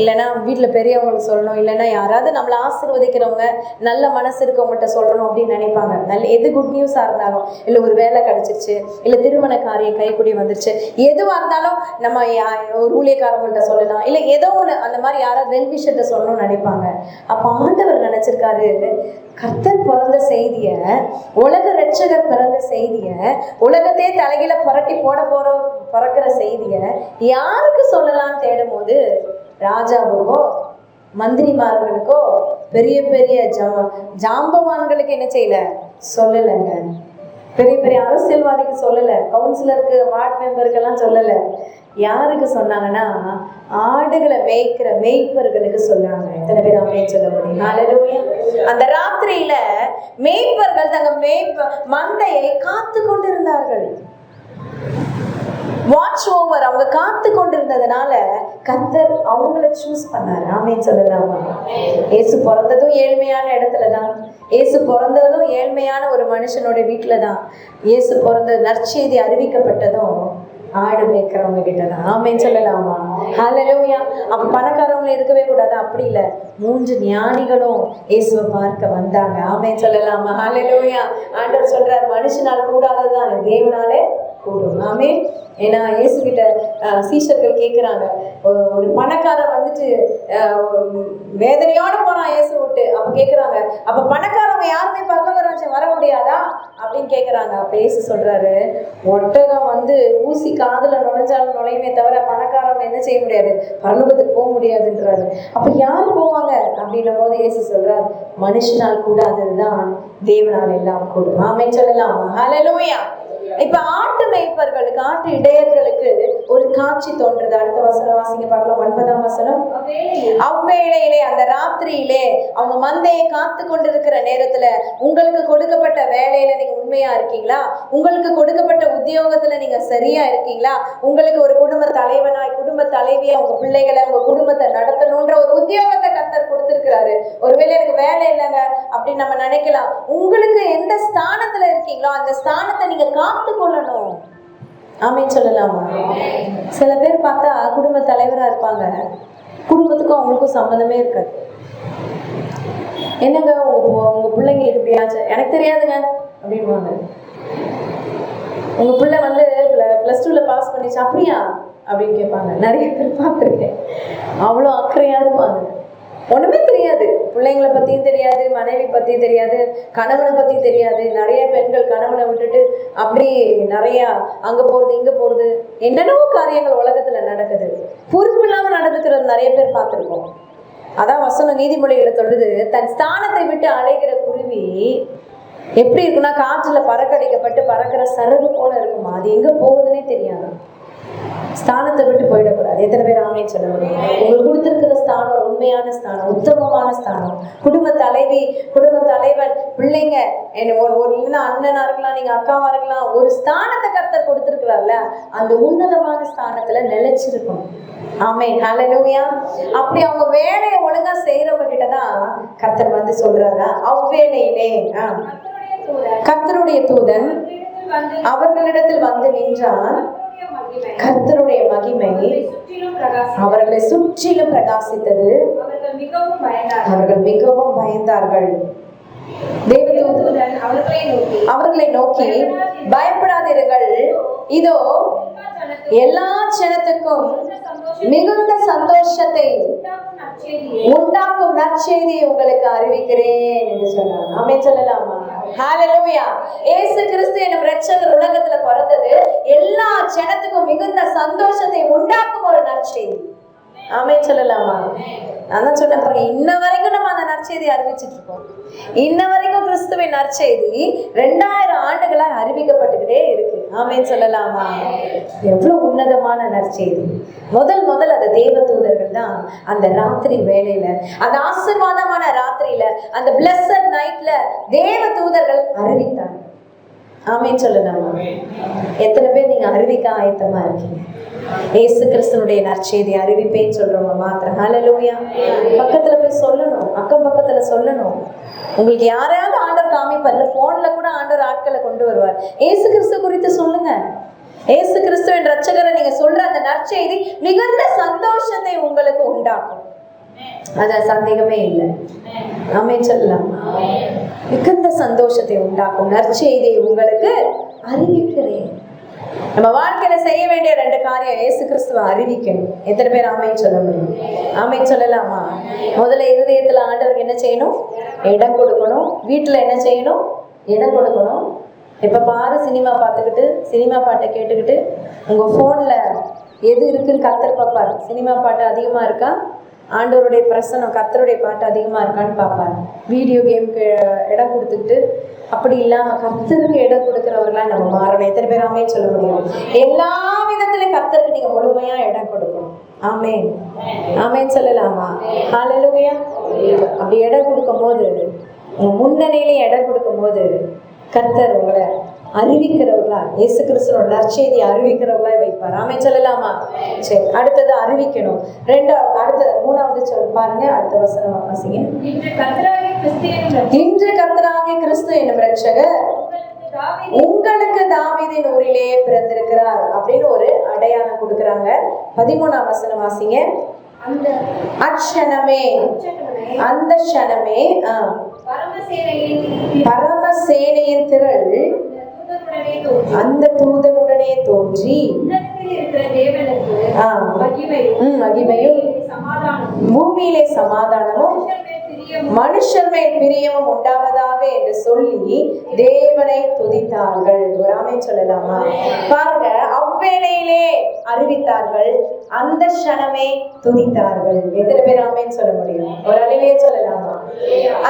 இல்லைன்னா வீட்டில் பெரியவங்களுக்கு சொல்லணும், இல்லைன்னா யாராவது நம்மளை ஆசீர்வதிக்கிறவங்க நல்ல மனசு இருக்கவங்கள்ட்ட சொல்லணும் அப்படின்னு நினைப்பாங்க. எது குட் நியூஸாக இருந்தாலும், இல்லை ஒரு வேலை கிடச்சிருச்சு, இல்லை திருமண காரியம் கைக்குடி வந்துருச்சு, எதுவாக இருந்தாலும் நம்ம ஒரு ஊழியக்காரங்கள்ட்ட சொல்லலாம், இல்லை ஏதோ ஒன்று அந்த மாதிரி யாராவது வெல்விஷர்கிட்ட சொல்லணும்னு நினைப்பாங்க. அப்போ ஆண்டவர் நினச்சிருக்காரு, கர்த்தர் பிறந்த செய்தியை, உலக ரட்சகர் பிறந்த செய்தியை, உலகத்தையே தலைகீழ புரட்டி பிறக்கிற செய்தியை யாருக்கு சொல்லலாம்னு தேடும் போது ராஜாவுக்கோ மந்திரிமார்களுக்கோ பெரிய பெரிய ஜாம்பவான்களுக்கு என்ன செய்யல, சொல்லலைங்க. பெரிய பெரிய அரசியல்வாதிக்கு சொல்லலை, கவுன்சிலருக்கு வார்டு மெம்பருக்கெல்லாம் சொல்லலை. யாருக்கு சொன்னாங்கன்னா, ஆடுகளை மேய்க்கிற மேய்ப்பர்களுக்கு சொன்னாங்க. எத்தனை பேர் ஆமென் சொல்ல முடியும்? ஹல்லேலூயா. அந்த ராத்திரியில மேய்ப்பர்கள் தங்க மந்தையை காத்து கொண்டிருந்தார்கள். வாட்ச் ஓவர், அவங்க காத்து கொண்டிருந்ததுனால கர்த்தர் அவங்கள சூஸ் பண்ணாரு. ஆமென் சொல்லலாமா? இயேசு பிறந்ததும் ஏழ்மையான இடத்துல தான். இயேசு பிறந்ததும் ஏழ்மையான ஒரு மனுஷனோட வீட்டுல தான். இயேசு பிறந்த நற்செய்தி அறிவிக்கப்பட்டதும் ஆடு மேய்க்கிறவங்க கிட்டதான். ஆமென் சொல்லலாமா? ஹல்லேலூயா. அப்ப பணக்காரவங்க இருக்கவே கூடாது, அப்படி இல்லை. 3 ஞானிகளும் இயேசுவை பார்க்க வந்தாங்க. ஆமென் சொல்லலாமா? ஹல்லேலூயா. ஆண்டவர் சொல்றார், மனுஷனால் கூடாததுதான் தேவனாலே கூடும். ஆமென். ஏன்னா இயேசு கிட்ட சீஷர்கள் கேட்குறாங்க, ஒரு பணக்காரன் வந்துட்டு வேதனையோட போறான் இயேசு விட்டு. அப்ப கேட்குறாங்க, அப்ப பணக்காரவங்க யாருமே பரலோகராஜ்யம் வர முடியாதா அப்படின்னு கேட்குறாங்க. அப்ப இயேசு சொல்றாரு, ஒட்டகம் வந்து ஊசி காதுல நுழைஞ்சாலும் நுழையுமே தவிர பணக்காரவங்க என்ன செய்ய முடியாது, பரலோகத்துக்கு போக முடியாதுன்றாரு. அப்ப யார் போவாங்க அப்படின்னும் போது இயேசு சொல்றார், மனுஷனால் கூடாததுதான் தேவனால் எல்லாம் கூடும். ஆமென் சொல்லலாமா? ஹல்லேலூயா. இப்ப ஆட்டு மேய்ப்பர்களுக்கு, ஆட்டு இடையர்களுக்கு ஒரு காட்சி தோன்றுது. அடுத்த வசனம் வாசிங்க பார்க்கலாம். 9ஆம் வசனம். அவ்வேளையிலே, அந்த ராத்திரியிலே அவங்க மந்தையை காத்து கொண்டிருக்கிற நேரத்துல, உங்களுக்கு கொடுக்கப்பட்ட வேலையில நீங்க உண்மையா இருக்கீங்களா? உங்களுக்கு கொடுக்கப்பட்ட உத்தியோகத்துல நீங்க சரியா இருக்கீங்களா? உங்களுக்கு ஒரு குடும்ப தலைவனாய், குடும்ப தலைவியா உங்க பிள்ளைகளை, உங்க குடும்பத்தை நடத்தணும்ன்ற ஒரு உத்தியோகத்தை கர்த்தர் கொடுத்திருக்கிறாரு. ஒருவேளை எனக்கு வேலை இல்லைங்க அப்படின்னு நம்ம நினைக்கலாம். உங்களுக்கு எந்த ஸ்தானத்துல இருக்கீங்களோ அந்த ஸ்தானத்தை நீங்க காத்து கொள்ளணும். ஆமென் சொல்லலாமா? சில பேர் பார்த்தா குடும்ப தலைவர் அழகா இருப்பாங்க, குடும்பத்துக்கும் அவங்களுக்கும் சம்மந்தமே இருக்காது. என்னங்க உங்க பிள்ளைங்க இப்படியாச்சு, எனக்கு தெரியாதுங்க அப்படின்வாங்க. உங்க பிள்ளை வந்து +2 பாஸ் பண்ணிச்சு, அப்படியா அப்படின்னு கேட்பாங்க. நிறைய பேர் பார்த்துருக்கேன். அவ்வளோ அக்கறையா இருப்பாங்க. ஒண்ணுமே தெரியாது, பிள்ளைங்களை பத்தியும் தெரியாது, மனைவி பத்தி தெரியாது, கணவனை பத்தி தெரியாது. நிறைய பெண்கள் கணவனை விட்டுட்டு அப்படி நிறைய அங்க போறது இங்க போறது என்னென்னவோ காரியங்கள் உலகத்துல நடக்குது. பொறுப்பு இல்லாம நடந்துக்கிறது நிறைய பேர் பார்த்துருக்கோம். அதான் வசனம் நீதிமொழிகளை சொல்லுது, தன் ஸ்தானத்தை விட்டு அலைகிற குருவி எப்படி இருக்குன்னா காற்றுல பறக்கடிக்கப்பட்டு பறக்கிற சருகு போல இருக்குமா. அது எங்க போகுதுன்னே தெரியாது. ஸ்தானத்தை விட்டு போயிடக்கூடாது. எத்தனை பேர் ஆமேன்னு சொல்ல முடியும்? உங்களுக்கு கொடுத்திருக்கிற ஸ்தானம் உண்மையான ஸ்தானம், உத்தமமான ஸ்தானம். குடும்ப தலைவி, குடும்ப தலைவன், பிள்ளைங்க, ஒரு இன்னும் அண்ணனா இருக்கலாம், நீங்க அக்காவா இருக்கலாம், ஒரு ஸ்தானத்தை கர்த்தர் கொடுத்திருக்கிறார்ல, அந்த உன்னதமான ஸ்தானத்துல நிலைச்சிருக்கணும். ஆமென், ஹல்லேலூயா. அப்படி அவங்க வேலையை ஒழுங்கா செய்யறவங்க கிட்டதான் கர்த்தர் வந்து சொல்றாங்க, அவ்வேளையிலே கர்த்தருடைய தூதன் அவர்களிடத்தில் வந்து நின்றான். கர்த்தருடைய மகிமை அவர்களை சுற்றிலும் பிரகாசித்தது. அவர்கள் மிகவும் பயந்தார்கள். தேவதூதன் அவர்களை நோக்கி, பயப்படாதீர்கள், இதோ எல்லா ஜனத்துக்கும் மிகுந்த சந்தோஷத்தை உண்டாக்கும் நற்செய்தியை உங்களுக்கு அறிவிக்கிறேன் என்று சொன்னார். ஆமென் சொல்லலாமா? ஹல்லேலூயா. இயேசு கிறிஸ்து என்னும் இரட்சகர் உலகத்துல பிறந்தது எல்லா ஜனத்துக்கும் மிகுந்த சந்தோஷத்தை உண்டாக்கும் ஒரு நற்செய்தி. ஆமென் சொல்லலாமா? நான் தான் சொன்ன பாருங்க, இன்ன வரைக்கும் நம்ம அந்த நற்செய்தி அறிவிச்சிட்டு இருக்கோம். இன்ன வரைக்கும் கிறிஸ்துவின் நற்செய்தி 2000 ஆண்டுகளா அறிவிக்கப்பட்டுக்கிட்டே இருக்கு. ஆமென் சொல்லலாமா? எவ்வளவு உன்னதமான நற்செய்தி. முதல் அந்த தேவ தூதர்கள் தான் அந்த ராத்திரி வேளையில, அந்த ஆசீர்வாதமான ராத்திரியில, அந்த பிளஸட் நைட்ல தேவ தூதர்கள் அறிவித்தாங்க. ஆமென் சொல்லலாமா? எத்தனை பேர் நீங்க அறிவிக்க ஆயத்தமா இருக்கீங்க? இயேசு கிறிஸ்துனுடைய நற்செய்தி அறிவிப்பேன்னு சொல்றவங்க மாத்திரம் ஹல்லேலூயா. பக்கத்துல போய் சொல்லணும், அக்கம் பக்கத்துல சொல்லணும். உங்களுக்கு யாரையாவது ஆண்டவர் காமிப்பார்ல, போன்ல கூட ஆண்டவர் ஆட்களை கொண்டு வருவார். இயேசு கிறிஸ்து குறித்து சொல்லுங்க. இயேசு கிறிஸ்துவின் இரட்சகரை நீங்க சொல்ற அந்த நற்செய்தி மிகுந்த சந்தோஷத்தை உங்களுக்கு உண்டாக்கும். அத சந்தேகமே இல்லை. ஆமென் சொல்லலாம். மிகுந்த சந்தோஷத்தை உண்டாக்கும் நற்செய்தியை உங்களுக்கு அறிவிக்கிறேன். நம்ம வாழ்க்கையில செய்ய வேண்டிய 2 காரியம், இயேசு கிறிஸ்துவை அறிவிக்கணும். எத்தனை பேர் ஆமென் சொல்ல முடியும்? ஆமென் சொல்லலாமா? முதல்ல இருதயத்துல ஆண்டவருக்கு என்ன செய்யணும்? இடம் கொடுக்கணும். வீட்டுல என்ன செய்யணும்? இடம் கொடுக்கணும். இப்ப பாரு சினிமா பார்த்துக்கிட்டு, சினிமா பாட்டை கேட்டுக்கிட்டு, உங்க போன்ல எது இருக்குன்னு கர்த்தர் பார்ப்பார். சினிமா பாட்டு அதிகமா இருக்கா, ஆண்டவருடைய பிரசனம் கர்த்தருடைய பாட்டு அதிகமா இருக்கான்னு பார்ப்பார். வீடியோ கேமுக்கு இடம் கொடுத்துக்கிட்டு, அப்படி இல்லாம கர்த்தருக்கு இடம் கொடுக்கிறவர்களா நம்ம மாறணும். எத்தனை பேர் ஆமென் சொல்ல முடியும்? எல்லா விதத்திலும் கர்த்தருக்கு நீங்க முழுமையா இடம் கொடுக்கணும். ஆமென், ஆமென் சொல்லலாமா? ஹல்லேலூயா. அப்படி இடம் கொடுக்கும் போது, முன்னணியிலே இடம் கொடுக்கும் போது கர்த்தர் உங்களை அறிவிக்கிறவர்களா, இயேசு கிறிஸ்துவோட நற்செய்தி அறிவிக்கிறவர்களா வைப்பார். ஆமென் சொல்லலாமா? சரி, அடுத்தது அறிவிக்கணும். அடுத்தது 3வது சொல் பாருங்க, அடுத்த வசனம் வாசிங்க. இன்று கர்த்தராகிய கிறிஸ்து என்னும் இரட்சகர் உங்களுக்கு தாவீதின் ஊரிலே பிறந்திருக்கிறார் அப்படின்னு ஒரு அடையாளம் கொடுக்கிறாங்க. 13ஆம் வசனம் வாசிங்க. அக்ஷணமே, அந்த க்ஷணமே பரமசேனையின் திரள் அந்த தூதனுடனே தோன்றி மகிமையும் பூமியிலே சமாதானமும் மனுஷர் மேல் பிரியமும் உண்டாவதாக என்று சொல்லி தேவனை துதித்தார்கள். ஒரு ஆமென் சொல்லலாமா? பாருங்க, அவ்வேளையிலே அறிவித்தார்கள், அந்த க்ஷணமே துதித்தார்கள். எத்தனை பேர் ஆமென் சொல்ல முடியும்? ஒரு அலையிலே சொல்லலாமா?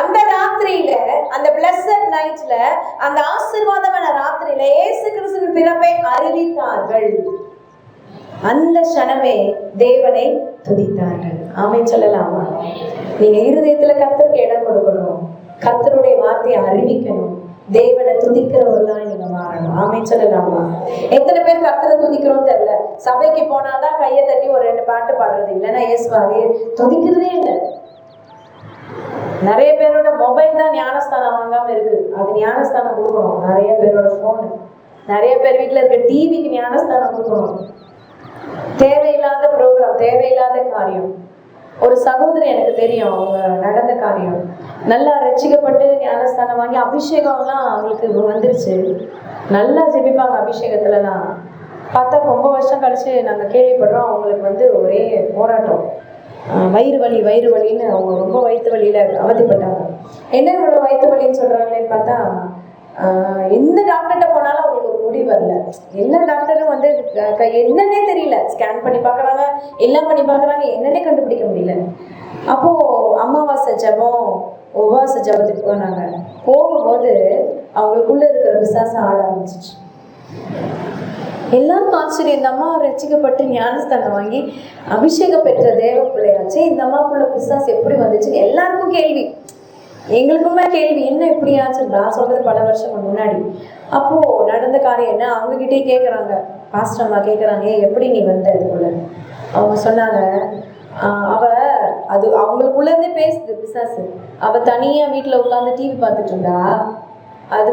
அந்த ராத்திரியில, அந்த பிளஸட் நைட்ல, அந்த ஆசீர்வாதமான ராத்திரியில இயேசு கிறிஸ்துவின் பிறப்பை அறிவித்தார்கள். அந்த க்ஷணமே தேவனை துதித்தார்கள். ஆமென் சொல்லலாமா? நீங்க இருதயத்துல கர்த்தருக்கு இடம் கொடுக்கணும், கர்த்தருடைய வார்த்தையை அறிவிக்கணும், தேவனை துதிக்கிறவர்களா நீங்க மாறணும். ஆமென் சொல்லலாமா? எத்தனை பேர் கர்த்தரை துதிக்கிறோம் தெரியல. சபைக்கு போனாதான் கையை தட்டி ஒரு 2 பாட்டு பாடுறது, இல்லைன்னா இயேசுவாவே துதிக்கிறதே இல்லை. நிறைய பேரோட மொபைல் தான் ஞானஸ்தானம் வாங்காம இருக்கு. அது ஞானஸ்தானம் கொடுக்கணும். நிறைய பேரோட போனு, நிறைய பேர் வீட்டுல இருக்க டிவிக்கு ஞானஸ்தானம் கொடுக்கணும். தேவையில்லாத ப்ரோக்ராம், தேவையில்லாத காரியம். ஒரு சகோதரி எனக்கு தெரியும், அவங்க நடந்த காரியம். நல்லா ரட்சிக்கப்பட்டு ஞானஸ்தானம் வாங்கி அபிஷேகம்லாம் அவங்களுக்கு வந்துருச்சு. நல்லா ஜெபிப்பாங்க அபிஷேகத்துலலாம். பார்த்தா ரொம்ப வருஷம் கழிச்சு நாங்கள் கேள்விப்படுறோம் அவங்களுக்கு ஒரே போராட்டம், வயிறு வலின்னு. அவங்க ரொம்ப வயிற்று வலியில அவதிப்பட்டாங்க. என்ன இவ்வளோ வயிற்று வலின்னு சொல்றாங்களேன்னு பார்த்தா, எந்த டாக்டர்கிட்ட போனாலும் அவங்களுக்கு ஒரு முடிவு வரல. எல்லா டாக்டரும் என்னன்னே தெரியல, ஸ்கேன் பண்ணி பார்க்குறாங்க, எல்லாம் பண்ணி பார்க்குறாங்க, என்னன்னே கண்டுபிடிக்க முடியல. அப்போ அமாவாசை ஜபம், உபவாச ஜபத்துக்கு போனாங்க. போகும்போது அவங்களுக்குள்ள இருக்கிற விசுவாசம் ஆட ஆரம்பிச்சிச்சு. எல்லாரும் ஆச்சரியம், இந்த அம்மா ரசிக்கப்பட்டு ஞானஸ்தானம் வாங்கி அபிஷேகம் பெற்ற தேவ பிள்ளையாச்சு, இந்த அம்மாக்குள்ள பிசாசு எப்படி வந்துச்சுன்னு எல்லாருக்கும் கேள்வி. எங்களுக்குமே கேள்வி, என்ன இப்படி ஆச்சு? நான் சொல்றது பல வருஷம் முன்னாடி. அப்போ நடந்த காரியம் என்ன, அவங்ககிட்டே கேட்குறாங்க, பாஸ்டர் அம்மா கேட்குறாங்க, எப்படி நீ வந்த இதுக்குள்ள? அவங்க சொன்னாங்க, அது அவங்களுக்குள்ளேருந்தே பேசுது பிசாசு. அவள் தனியாக வீட்டில் உட்காந்து டிவி பார்த்துட்டு இருந்தா. அது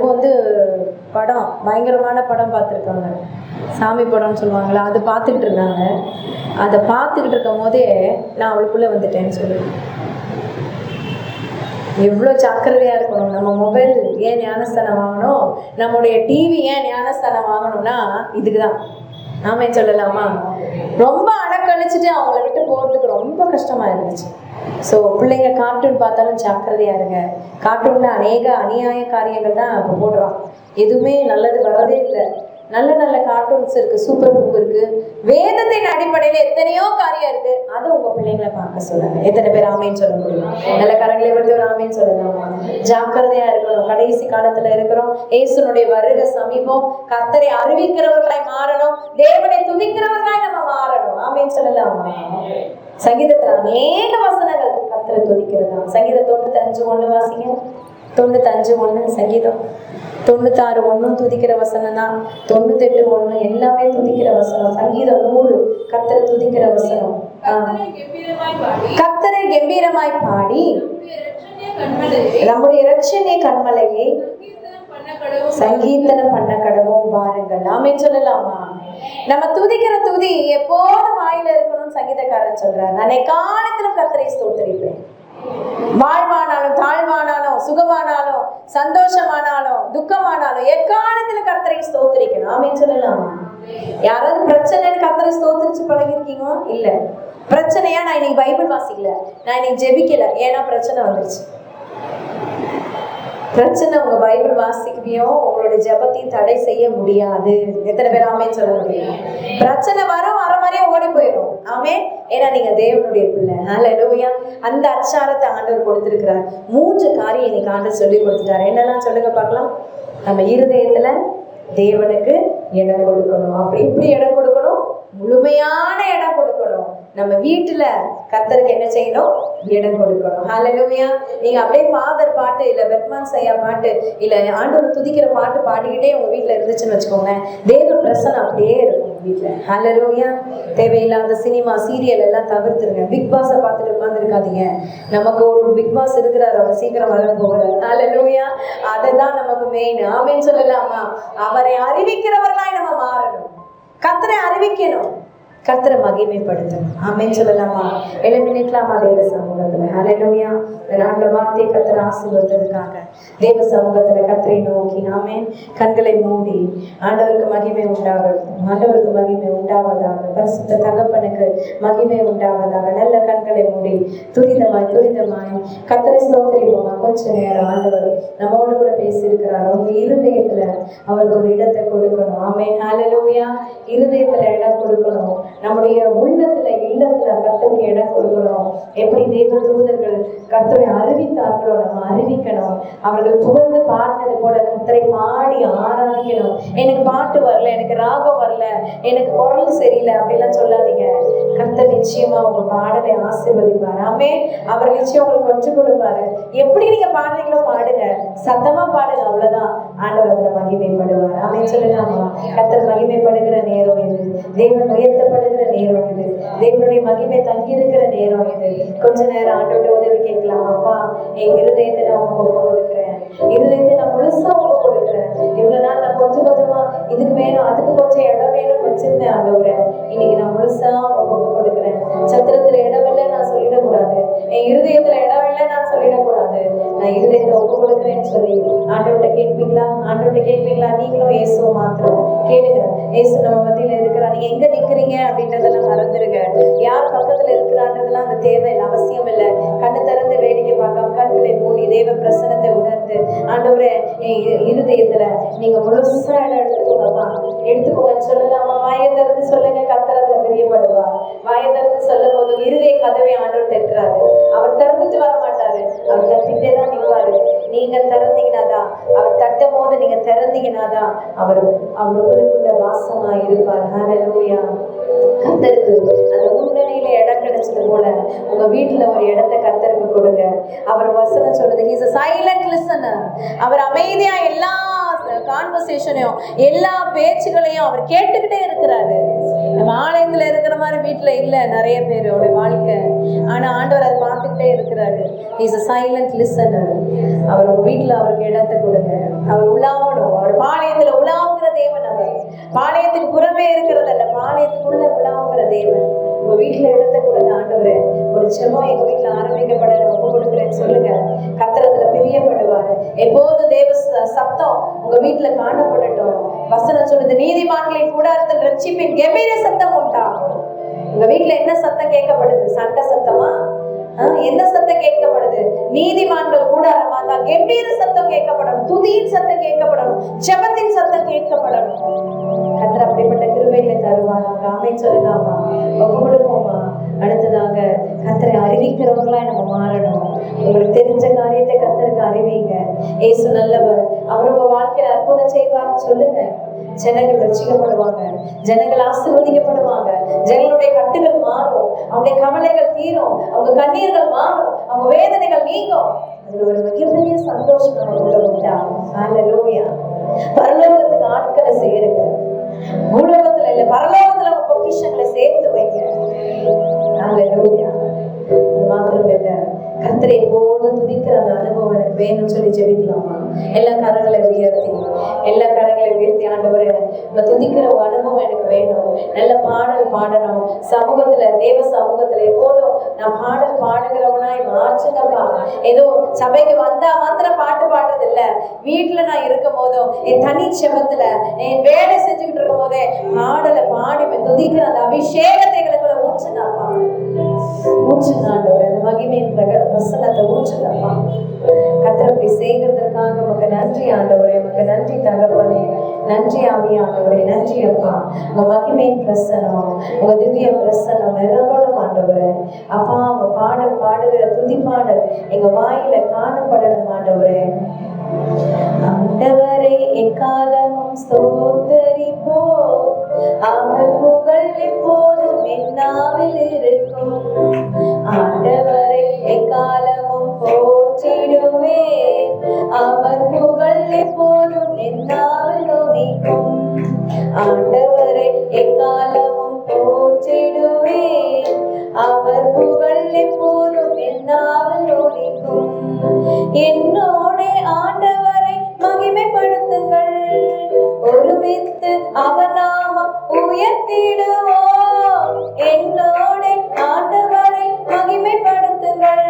படம், பயங்கரமான படம் பார்த்துருக்காங்க, சாமி படம்னு சொல்லுவாங்களா, அது பார்த்துக்கிட்டு இருந்தாங்க. அதை பார்த்துக்கிட்டு இருக்கும் போதே நான் அவளுக்குள்ளே வந்துட்டேன்னு சொல்லி. எவ்வளோ ஜாக்கிரதையாக இருக்கணும். நம்ம மொபைல் ஏன் ஞானஸ்தானம் வாங்கணும், நம்முடைய டிவி ஏன் ஞானஸ்தானம் வாங்கணும்னா இதுக்கு தான். நாமே சொல்லலாமா? ரொம்ப அடக்கழிச்சிட்டு அவங்கள விட்டு போகிறதுக்கு ரொம்ப கஷ்டமாக இருந்துச்சு. ஸோ பிள்ளைங்க கார்ட்டூன் பார்த்தாலும் ஜாக்கிரதையாக இருங்க. கார்ட்டூனில் அநேக அநியாய காரியங்கள் தான் இப்போ போடுறோம். எதுவுமே நல்லது வரதே இல்லை. நல்ல நல்ல கார்ட்டூன்ஸ் இருக்குது, சூப்பர் புக் இருக்குது, வேதத்தின் அடிப்படையில் எத்தனையோ காரியம் இருக்குது. அதை உங்கள் பிள்ளைங்களை பார்க்க சொல்லுங்க. எத்தனை பேர் ஆமைன்னு சொல்ல முடியும்? நல்ல கரங்களை விட்டு ஒரு ஆமைன்னு சொல்லலாமா? ஜாக்கிரதையாக இருக்கணும். கடைசி காலத்தில் இருக்கிறோம். இயேசுனுடைய வருகை சமீபம். கர்த்தரை அறிவிக்கிறவர்களாய் மாறணும், தேவனை துதிக்கிறவர்களாய் நம்ம மாறணும். ஆமைன்னு சொல்லலாமா? சங்கீதத்தில் அநேக வசனங்கள் கர்த்தரை துதிக்கிறதா. சங்கீதம் 95:1 வாசிங்க. 95:1 சங்கீதம். 96:1 துதிக்கிற வசனம் தான். 98:1 எல்லாமே துதிக்கிற வசனம். சங்கீதம் 100 கர்த்தரை துதிக்கிற வசனம். கர்த்தரை கம்பீரமாய் பாடி நம்முடைய இரட்சணிய கண்மலையை சங்கீர்த்தனம் பண்ண கடவும் பாருங்கள். நாமே சொல்லலாமா? நம்ம துதிக்கிற துதி எப்போதும் வாயில இருக்கணும்னு சங்கீதக்காரன் சொல்றார். நான் எக்காலத்திலும் கர்த்தரை ஸ்தோத்திரிப்பேன். வாழ்வானாலும் தாழ்வானாலும் சுகமானாலும் சந்தோஷமானாலும் துக்கமானாலும் எக்காலத்திலும் கர்த்தரை ஸ்தோத்திரிக்கணும். ஆமென் சொல்லலாமா? யாராவது பிரச்சனைன்னு கர்த்தரை ஸ்தோத்திரிச்சு பழகிருக்கீங்க? இல்ல. பிரச்சனையா நான் இன்னைக்கு பைபிள் வாசிக்கல, நான் இன்னைக்கு ஜெபிக்கல, ஏன்னா பிரச்சனை வந்துருச்சு. பிரச்சனை உங்க பைபிள் வாசிக்கையும் உங்களுடைய ஜெபத்தையும் தடை செய்ய முடியாது. எத்தனை பேர் ஆமென் சொல்ல முடியும்? பிரச்சனை வரும், வர மாதிரியே ஓடி போயிடும். ஆமென். ஏன்னா நீங்க தேவனுடைய பிள்ளை. ஹல்லேலூயா. அந்த அச்சாரத்தை ஆண்டவர் கொடுத்திருக்கிறார். 3 காரியம் இன்னைக்கு ஆண்டவர் சொல்லி கொடுத்துட்டாரு. என்னெல்லாம் சொல்லுங்க பார்க்கலாம். நம்ம இருதயத்துல தேவனுக்கு இடம் கொடுக்கணும். அப்படி இப்படி இடம் கொடுக்கணும், முழுமையான இடம் கொடுக்கணும். நம்ம வீட்டுல கர்த்தருக்கு என்ன செய்யணும்? இடம் கொடுக்கணும். ஹல்லேலூயா. நீங்க அப்படியே ஃபாதர் பாட்டு இல்ல பெர்மான்ஸ் ஐயா பாட்டு இல்ல ஆண்டவர் துதிக்கிற பாட்டு பாடிக்கிட்டே உங்க வீட்டுல இருந்துச்சுன்னு வச்சுக்கோங்க, தேவ பிரசன்னம் அப்படியே இருக்கும் வீட்டுல. ஹல்லேலூயா. தேவையில்லாத சினிமா சீரியல் எல்லாம் தவிர்த்துருங்க. பிக் பாஸை பார்த்துட்டு உட்கார்ந்து இருக்காதீங்க. நமக்கு ஒரு பிக் பாஸ் இருக்கிறார், அவர் சீக்கிரம் வர போகிறார். ஹல்லேலூயா. அதுதான் நமக்கு மெயின். ஆமென் சொல்லலாமா? அவரை அறிவிக்கிறவர்களாய் நம்ம மாறணும். கர்த்தரை அறிவிக்கணும், கர்த்தரை மகிமைப்படுத்தணும். ஆமென் சொல்லலாமா? எழுப்பினிக்கலாமா தேவ சமூகத்துல? ஹல்லேலூயா. நான்கு வார்த்தையை கர்த்தர் ஆசீர்வதித்ததுக்காக தேவ சமூகத்துல கர்த்தரை நோக்கி ஆமென் கண்களை மூடி ஆண்டவருக்கு மகிமை உண்டாகட்டும், ஆண்டவருக்கு மகிமை உண்டாவதாக, பரிசுத்த தகப்பனுக்கு மகிமை உண்டாவதாக. நல்ல கண்களை மூடி துரிதமாய் கர்த்தரை ஸ்தோத்திரிப்போமா. கொஞ்ச நேரம் ஆண்டவர் நம்மோடு கூட பேசியிருக்கிறார். உங்க இருதயத்துல அவருக்கு ஒரு இடத்தை கொடுக்கணும். ஆமென். ஹல்லேலூயா. இருதயத்துல இடம் கொடுக்கணும். நம்முடைய உள்ளத்துல இல்லத்துல கர்த்தருக்கு இடம் கொடுக்கணும். எப்படி தேவ தூதர்கள் கர்த்தரை அறிவித்தார்களோ நம்ம அறிவிக்கணும். அவர்கள் புகழ்ந்து பாடினது போல கர்த்தரை பாடி ஆராதிக்கணும். எனக்கு பாட்டு வரல, எனக்கு ராகம் வரல, எனக்கு குரல் சரியில்லை அப்படிலாம் சொல்லாதீங்க. கர்த்தர் நிச்சயமா உங்க பாடலை ஆசீர்வதிப்பார். ஆமென். அவர் நிச்சயம் உங்களுக்கு கொஞ்சம் கொடுப்பாரு. எப்படி நீங்க பாடுறீங்களோ பாடுங்க, சத்தமா பாடுங்க, அவ்வளவுதான். ஆண்டவர் அதுல மகிமைப்படுவார். ஆமென் சொல்லலாமா? கர்த்தர் மகிமைப்படுகிற நேரம் இது, தேவன் உயர்த்தப்படுகிற நேரம் இது, தேவனுடைய மகிமை தங்கி இருக்கிற நேரம் இது. கொஞ்ச நேரம் ஆண்டோட உதவி கேட்கலாம். அப்பா, என் இருதயத்தை நான் ஒப்பு கொடுக்கிறேன், இருதயத்தை நான் முழுசா ஒப்பு கொடுக்கிறேன். இவ்வளவு நாள் நான் கொஞ்சமா இதுக்கு வேணும் அதுக்கு கொஞ்சம் இடம் வேணும் வச்சிருந்தேன் ஆண்டவரே, இன்னைக்கு நான் முழுசா ஒப்பு கொடுக்கிறேன். சத்திரத்துல இடமில்லை நான் சொல்லிடக்கூடாது, என் இருதயத்துல இடமில்லை நான் சொல்லிடக்கூடாது, நான் இருதயத்தை ஒப்பு கொடுக்கிறேன்னு சொல்லி ஆண்டவர்கிட்ட கேட்பீங்களா? ஆண்டவர்கிட்ட கேட்பீங்களா? நீங்களும் இயேசுவை மாத்திரம் கேளுங்க. இயேசு நம்ம மத்தியில இருக்கிறா. நீங்க எங்க நிக்கிறீங்க அப்படின்றதெல்லாம் மறந்துருங்க. யார் பக்கத்துல இருக்கிறான்றதெல்லாம் அந்த தேவையில்லை, அவசியம் இல்லை. கண்ணு திறந்து வேடிக்கை பார்க்காம கண்களை மூடி தேவ பிரசனத்தை உணர்ந்து, ஆண்டவரே இருதயத்துல நீங்க முழுசா இடம் எடுத்துக்கோங்கப்பா, எடுத்துக்கோங்கன்னு சொல்லலாமா? வாயை திறந்து சொல்லுங்க, கர்த்தர் பிரியப்படுவார். வாயை திறந்து சொல்லும் போது இருதய கதவை ஆண்டவர் தட்டுறாரு. அவர் திறந்துட்டு வர மாட்டாரு, அவர் தட்டிட்டே தான் நிற்பாரு. நீங்க திறந்தீங்கன்னாதான், அவர் தட்டும் போது நீங்க திறந்தீங்கன்னாதான் அவர் உங்களுக்குள்ள வாசமா இருப்பார். ஹல்லேலூயா. கர்த்தருக்கு அந்த முன்னணியில இடம் கிடைச்சது போல உங்க வீட்டுல ஒரு இடத்தை கர்த்தருக்கு கொடுங்க. அவர் வசனம் சொல்றது, he is a silent listener. அவர் அமைதியா எல்லா கான்வர்சேஷனையும் எல்லா பேச்சுகளையும் அவர் கேட்டுக்கிட்டே இருக்கிறாரு. நம்ம ஆலயத்துல இருக்கிற மாதிரி வீட்டுல இல்ல நிறைய பேரோட வாழ்க்கை. ஆனா ஆண்டவர் அதை பார்த்துக்கிட்டே இருக்கிறாரு. he is a silent listener. அவர் உங்க வீட்டுல அவருக்கு இடத்தை கொடுங்க. அவர் உலாவணும். அவர் பாளையத்துல உலாவுகிற தேவன். அவர் பாளையத்துக்கு புறமே இருக்கிறதல்ல, பாளையத்துக்குள்ள உலாவுகிற தேவன். உங்க வீட்டுல இடத்தை கொடுங்க. ஆண்டவரே, ஒரு செபம் எங்க வீட்டுல ஆரம்பிக்கப்பட ஒப்பு கொடுக்குறேன்னு சொல்லுங்க. கர்த்தரத்துல பிரியப்படுவாரு. எப்போது தேவ சத்தம் உங்க வீட்டுல காணப்படட்டும். வசனம் சொல்லுது, நீதிமான்களின் கூடாரத்தில் ரட்சிப்பின் கெம்பீர சத்தம் உண்டாகும். உங்க வீட்டுல என்ன சத்தம் கேட்கப்படுது? சண்டை சத்தமா? என்ன சத்தம் கேட்கப்படுது? நீதிமான்கள் கூடாரமா தான் கெம்பீர சத்தம் கேட்கப்படணும், துதியின் சத்தம் கேட்கப்படணும், ஜெபத்தின் சத்தம் கேட்கப்படணும். கர்த்தர் அப்படிப்பட்ட கிருபைகளை தருவாராங்க. ஆமென் சொல்லலாமா? ஒப்பு கொடுப்போமா? அடுத்ததாக கர்த்தரை அறிவிக்கிறவங்களா நம்ம மாறணும். உங்களுக்கு தெரிஞ்ச காரியத்தை கர்த்தருக்கு அறிவிங்க. இயேசு நல்லவர், அவர் உங்க வாழ்க்கையில அற்புதம் செய்வார்னு சொல்லுங்க. ஜனங்கள் ரட்சிக்கப்படுவாங்க, ஜனங்கள் ஆசீர்வதிக்கப்படுவாங்க, ஜனங்களுடைய கட்டுகள் மாறும், அவங்களுடைய கவலைகள் தீரும், அவங்க கண்ணீர்கள் மாறும், அவங்க வேதனைகள் நீங்கும். அதுல ஒரு மிகப்பெரிய சந்தோஷம் நமக்குள்ள உண்டாகும். ஹல்லேலூயா. பரலோகத்துக்கு ஆட்களை சேருங்க. பூலோகத்துல இல்ல, பரலோகத்துல உங்க பொக்கிஷங்களை சேர்த்து வைங்க. ஹல்லேலூயா. மாத்திரம் இல்ல, கர்த்தரை எப்போதும் துதிக்கிற அந்த அனுபவம் எனக்கு வேணும்னு சொல்லி ஜெபிக்கலாமா? எல்லா கரங்களை உயர்த்தி ஆண்டவரே, உங்க துதிக்கிற ஒரு அனுபவம் எனக்கு வேணும். நல்ல பாடல் பாடணும். சமூகத்துல, தேவ சமூகத்துல எப்போதும் நான் பாடல் பாடுகிறவனாய் மாற்றுங்கப்பா. ஏதோ சபைக்கு வந்தா மாத்திரம் பாட்டு பாடுறது இல்ல, வீட்டுல நான் இருக்கும் போதும், என் தனி செபத்துல, என் வேலை செஞ்சுக்கிட்டு இருக்கும் போதே பாடலை பாடி துதிக்கிற அந்த அபிஷேகத்தை எங்களுக்குள்ள ஊற்றுங்கப்பா. ஊற்றுங்க ஆண்டவரே, அந்த மகிமையின் பிரசன்னத்தை ஊற்றுங்கப்பா. கர்த்தர் அப்படி செய்கிறதற்காக உமக்கு நன்றி ஆண்டவரே, உமக்கு நன்றி தகப்பனே, நன்றி ஆவியானவரே, நன்றி அப்பா. உங்க மகிமையின் பிரசனம், உங்க திவ்ய பிரசனம் நிரம்பணும் ஆண்டவரே. அப்பா, உங்க பாடல் பாடுகிற துதி பாடல் எங்க வாயில காணப்படணும் ஆண்டவரே. ஆண்டவரை எக்காலமும் ஸ்தோத்தரிப்போ, அவர் புகழ் எப்போதும் என்னாவில் இருக்கும். ஆண்டவரை எக்காலமும் போற்றிடுவே, அவர் புகழ் எப்போதும் என்னாவில் ஒலிக்கும். ஆண்டவரை எக்காலமும் போற்றிடுவே, அவர் புகழ் எப்போதும் என்னாவில் ஒலிக்கும். என்னோட ஆண்டவரை மகிமைப்படுத்துங்கள், ஒருமித்து அவர் நாமம் உயர்த்திடுவோம். என்னோட ஆண்டவரை மகிமைப்படுத்துங்கள்,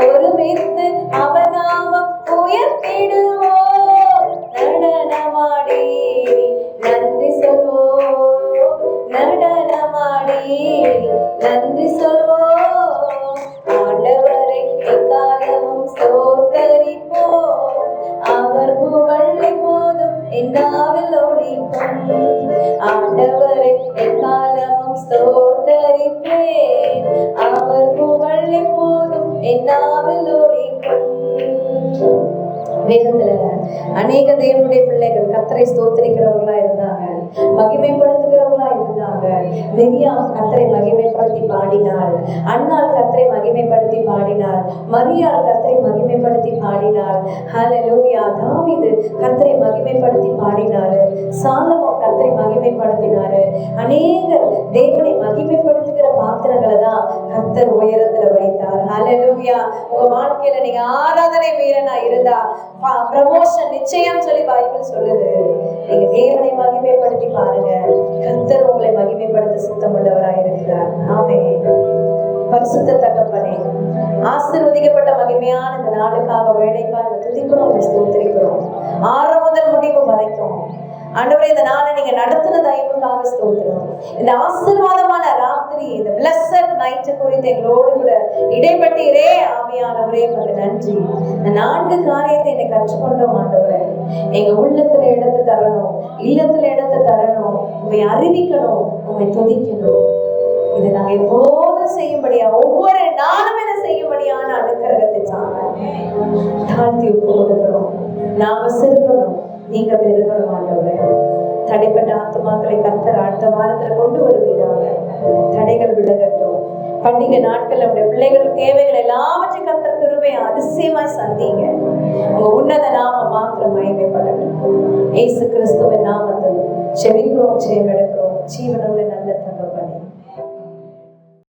ஒருமித்து அவர் நாமம் உயர்த்திடுவோம். நடனமாடி நன்றி சொல்வோம், நடனமாடி நன்றி சொல்வோம். ஆண்டவரை எக்காலமும் ஸ்தோத்தரிப்போம், அவர் புகழ் எப்போதும் என்னாவில் ஒலிக்கும். ஆண்டவரை எக்காலமும் ஸ்தோத்தரிப்பேன், அவர் புகழ் எப்போதும் என்னாவில் ஒலிக்கும். வேதத்துல அநேக தேவனுடைய பிள்ளைகள் கர்த்தரை ஸ்தோத்திரிக்கிறவர்களா இருந்தாங்க, மகிமைப்படுத்துகிறவர்களா இருந்தாங்க. மெரியா கர்த்தரை மகிமைப்படுத்தி பாடினாள், அன்னாள் கர்த்தரை மகிமைப்படுத்தி பாடினாள், மரியாள் கர்த்தரை மகிமைப்படுத்தி பாடினாள். ஹல்லேலூயா. தாவீது கர்த்தரை மகிமைப்படுத்தி பாடினாரு, சாலமோன் கர்த்தரை மகிமைப்படுத்தினாரு. அநேகர் தேவனை மகிமைப்படுத்துகிற பாத்திரங்களை தான் கர்த்தர் உயரத்துல வைத்தார். செய்வார். ஹல்லேலூயா. உங்க வாழ்க்கையில நீங்க ஆராதனை வீரனா இருந்தா ப்ரமோஷன் நிச்சயம் சொல்லி பைபிள் சொல்லுது. நீங்க தேவனை மகிமைப்படுத்தி பாருங்க. கர்த்தர் உங்களை மகிமைப்படுத்த சித்தமுள்ளவராய் இருக்கிறார். ஆமென். பரிசுத்த தகப்பனே, ஆசீர்வதிக்கப்பட்ட மகிமையான இந்த நாளுக்காக வேலைக்காக துதிக்கிறோம், ஸ்தோத்திரிக்கிறோம். ஆரம்பம் முதல் முடிவு வரைக்கும் ஆண்டவரே இந்த நாளை நீங்க நடத்தின தயவுக்காக ஸ்தோத்திரம். இந்த ஆசீர்வாதமான ராத்திரி, இந்த பிளஸட் நைட் குறித்து எங்களோடு கூட இடைப்பட்டீரே ஆவியானவரே, உங்களுக்கு நன்றி. இந்த 4 காரியத்தை என்னை கற்றுக்கொண்டோம் ஆண்டவரே. எங்க உள்ளத்துல இடத்தை தரணும், இல்லத்துல இடத்தை தரணும், உண்மை அறிவிக்கணும், உண்மை துதிக்கணும். இதை நாங்க எப்போதும் செய்யும்படியா, ஒவ்வொரு நாளும் இதை செய்யும்படியான அனுக்கிரகத்தை தாழ்த்தி ஒப்பு கொடுக்கிறோம். நாம சிறுகணும், நீங்க பெருகணும் ஆண்டவரே. தடைப்பட்ட ஆத்துமாக்களை கர்த்தர் அடுத்த வாரத்துல கொண்டு வருவீராக. தடைகள் விலகட்டும். பண்டிகை நாட்கள் நம்முடைய பிள்ளைகள் தேவைகள் எல்லாவற்றையும் கர்த்தர் கிருபையை அதிசயமாய் சந்திங்க. உங்க உன்னத நாம மாத்திரம் மகிமைப்படட்டும். இயேசு கிறிஸ்துவின் நாமத்தில் செபிக்கிறோம், ஜெயம் எடுக்கிறோம். ஜீவனுள்ள நல்ல தகப்பனே.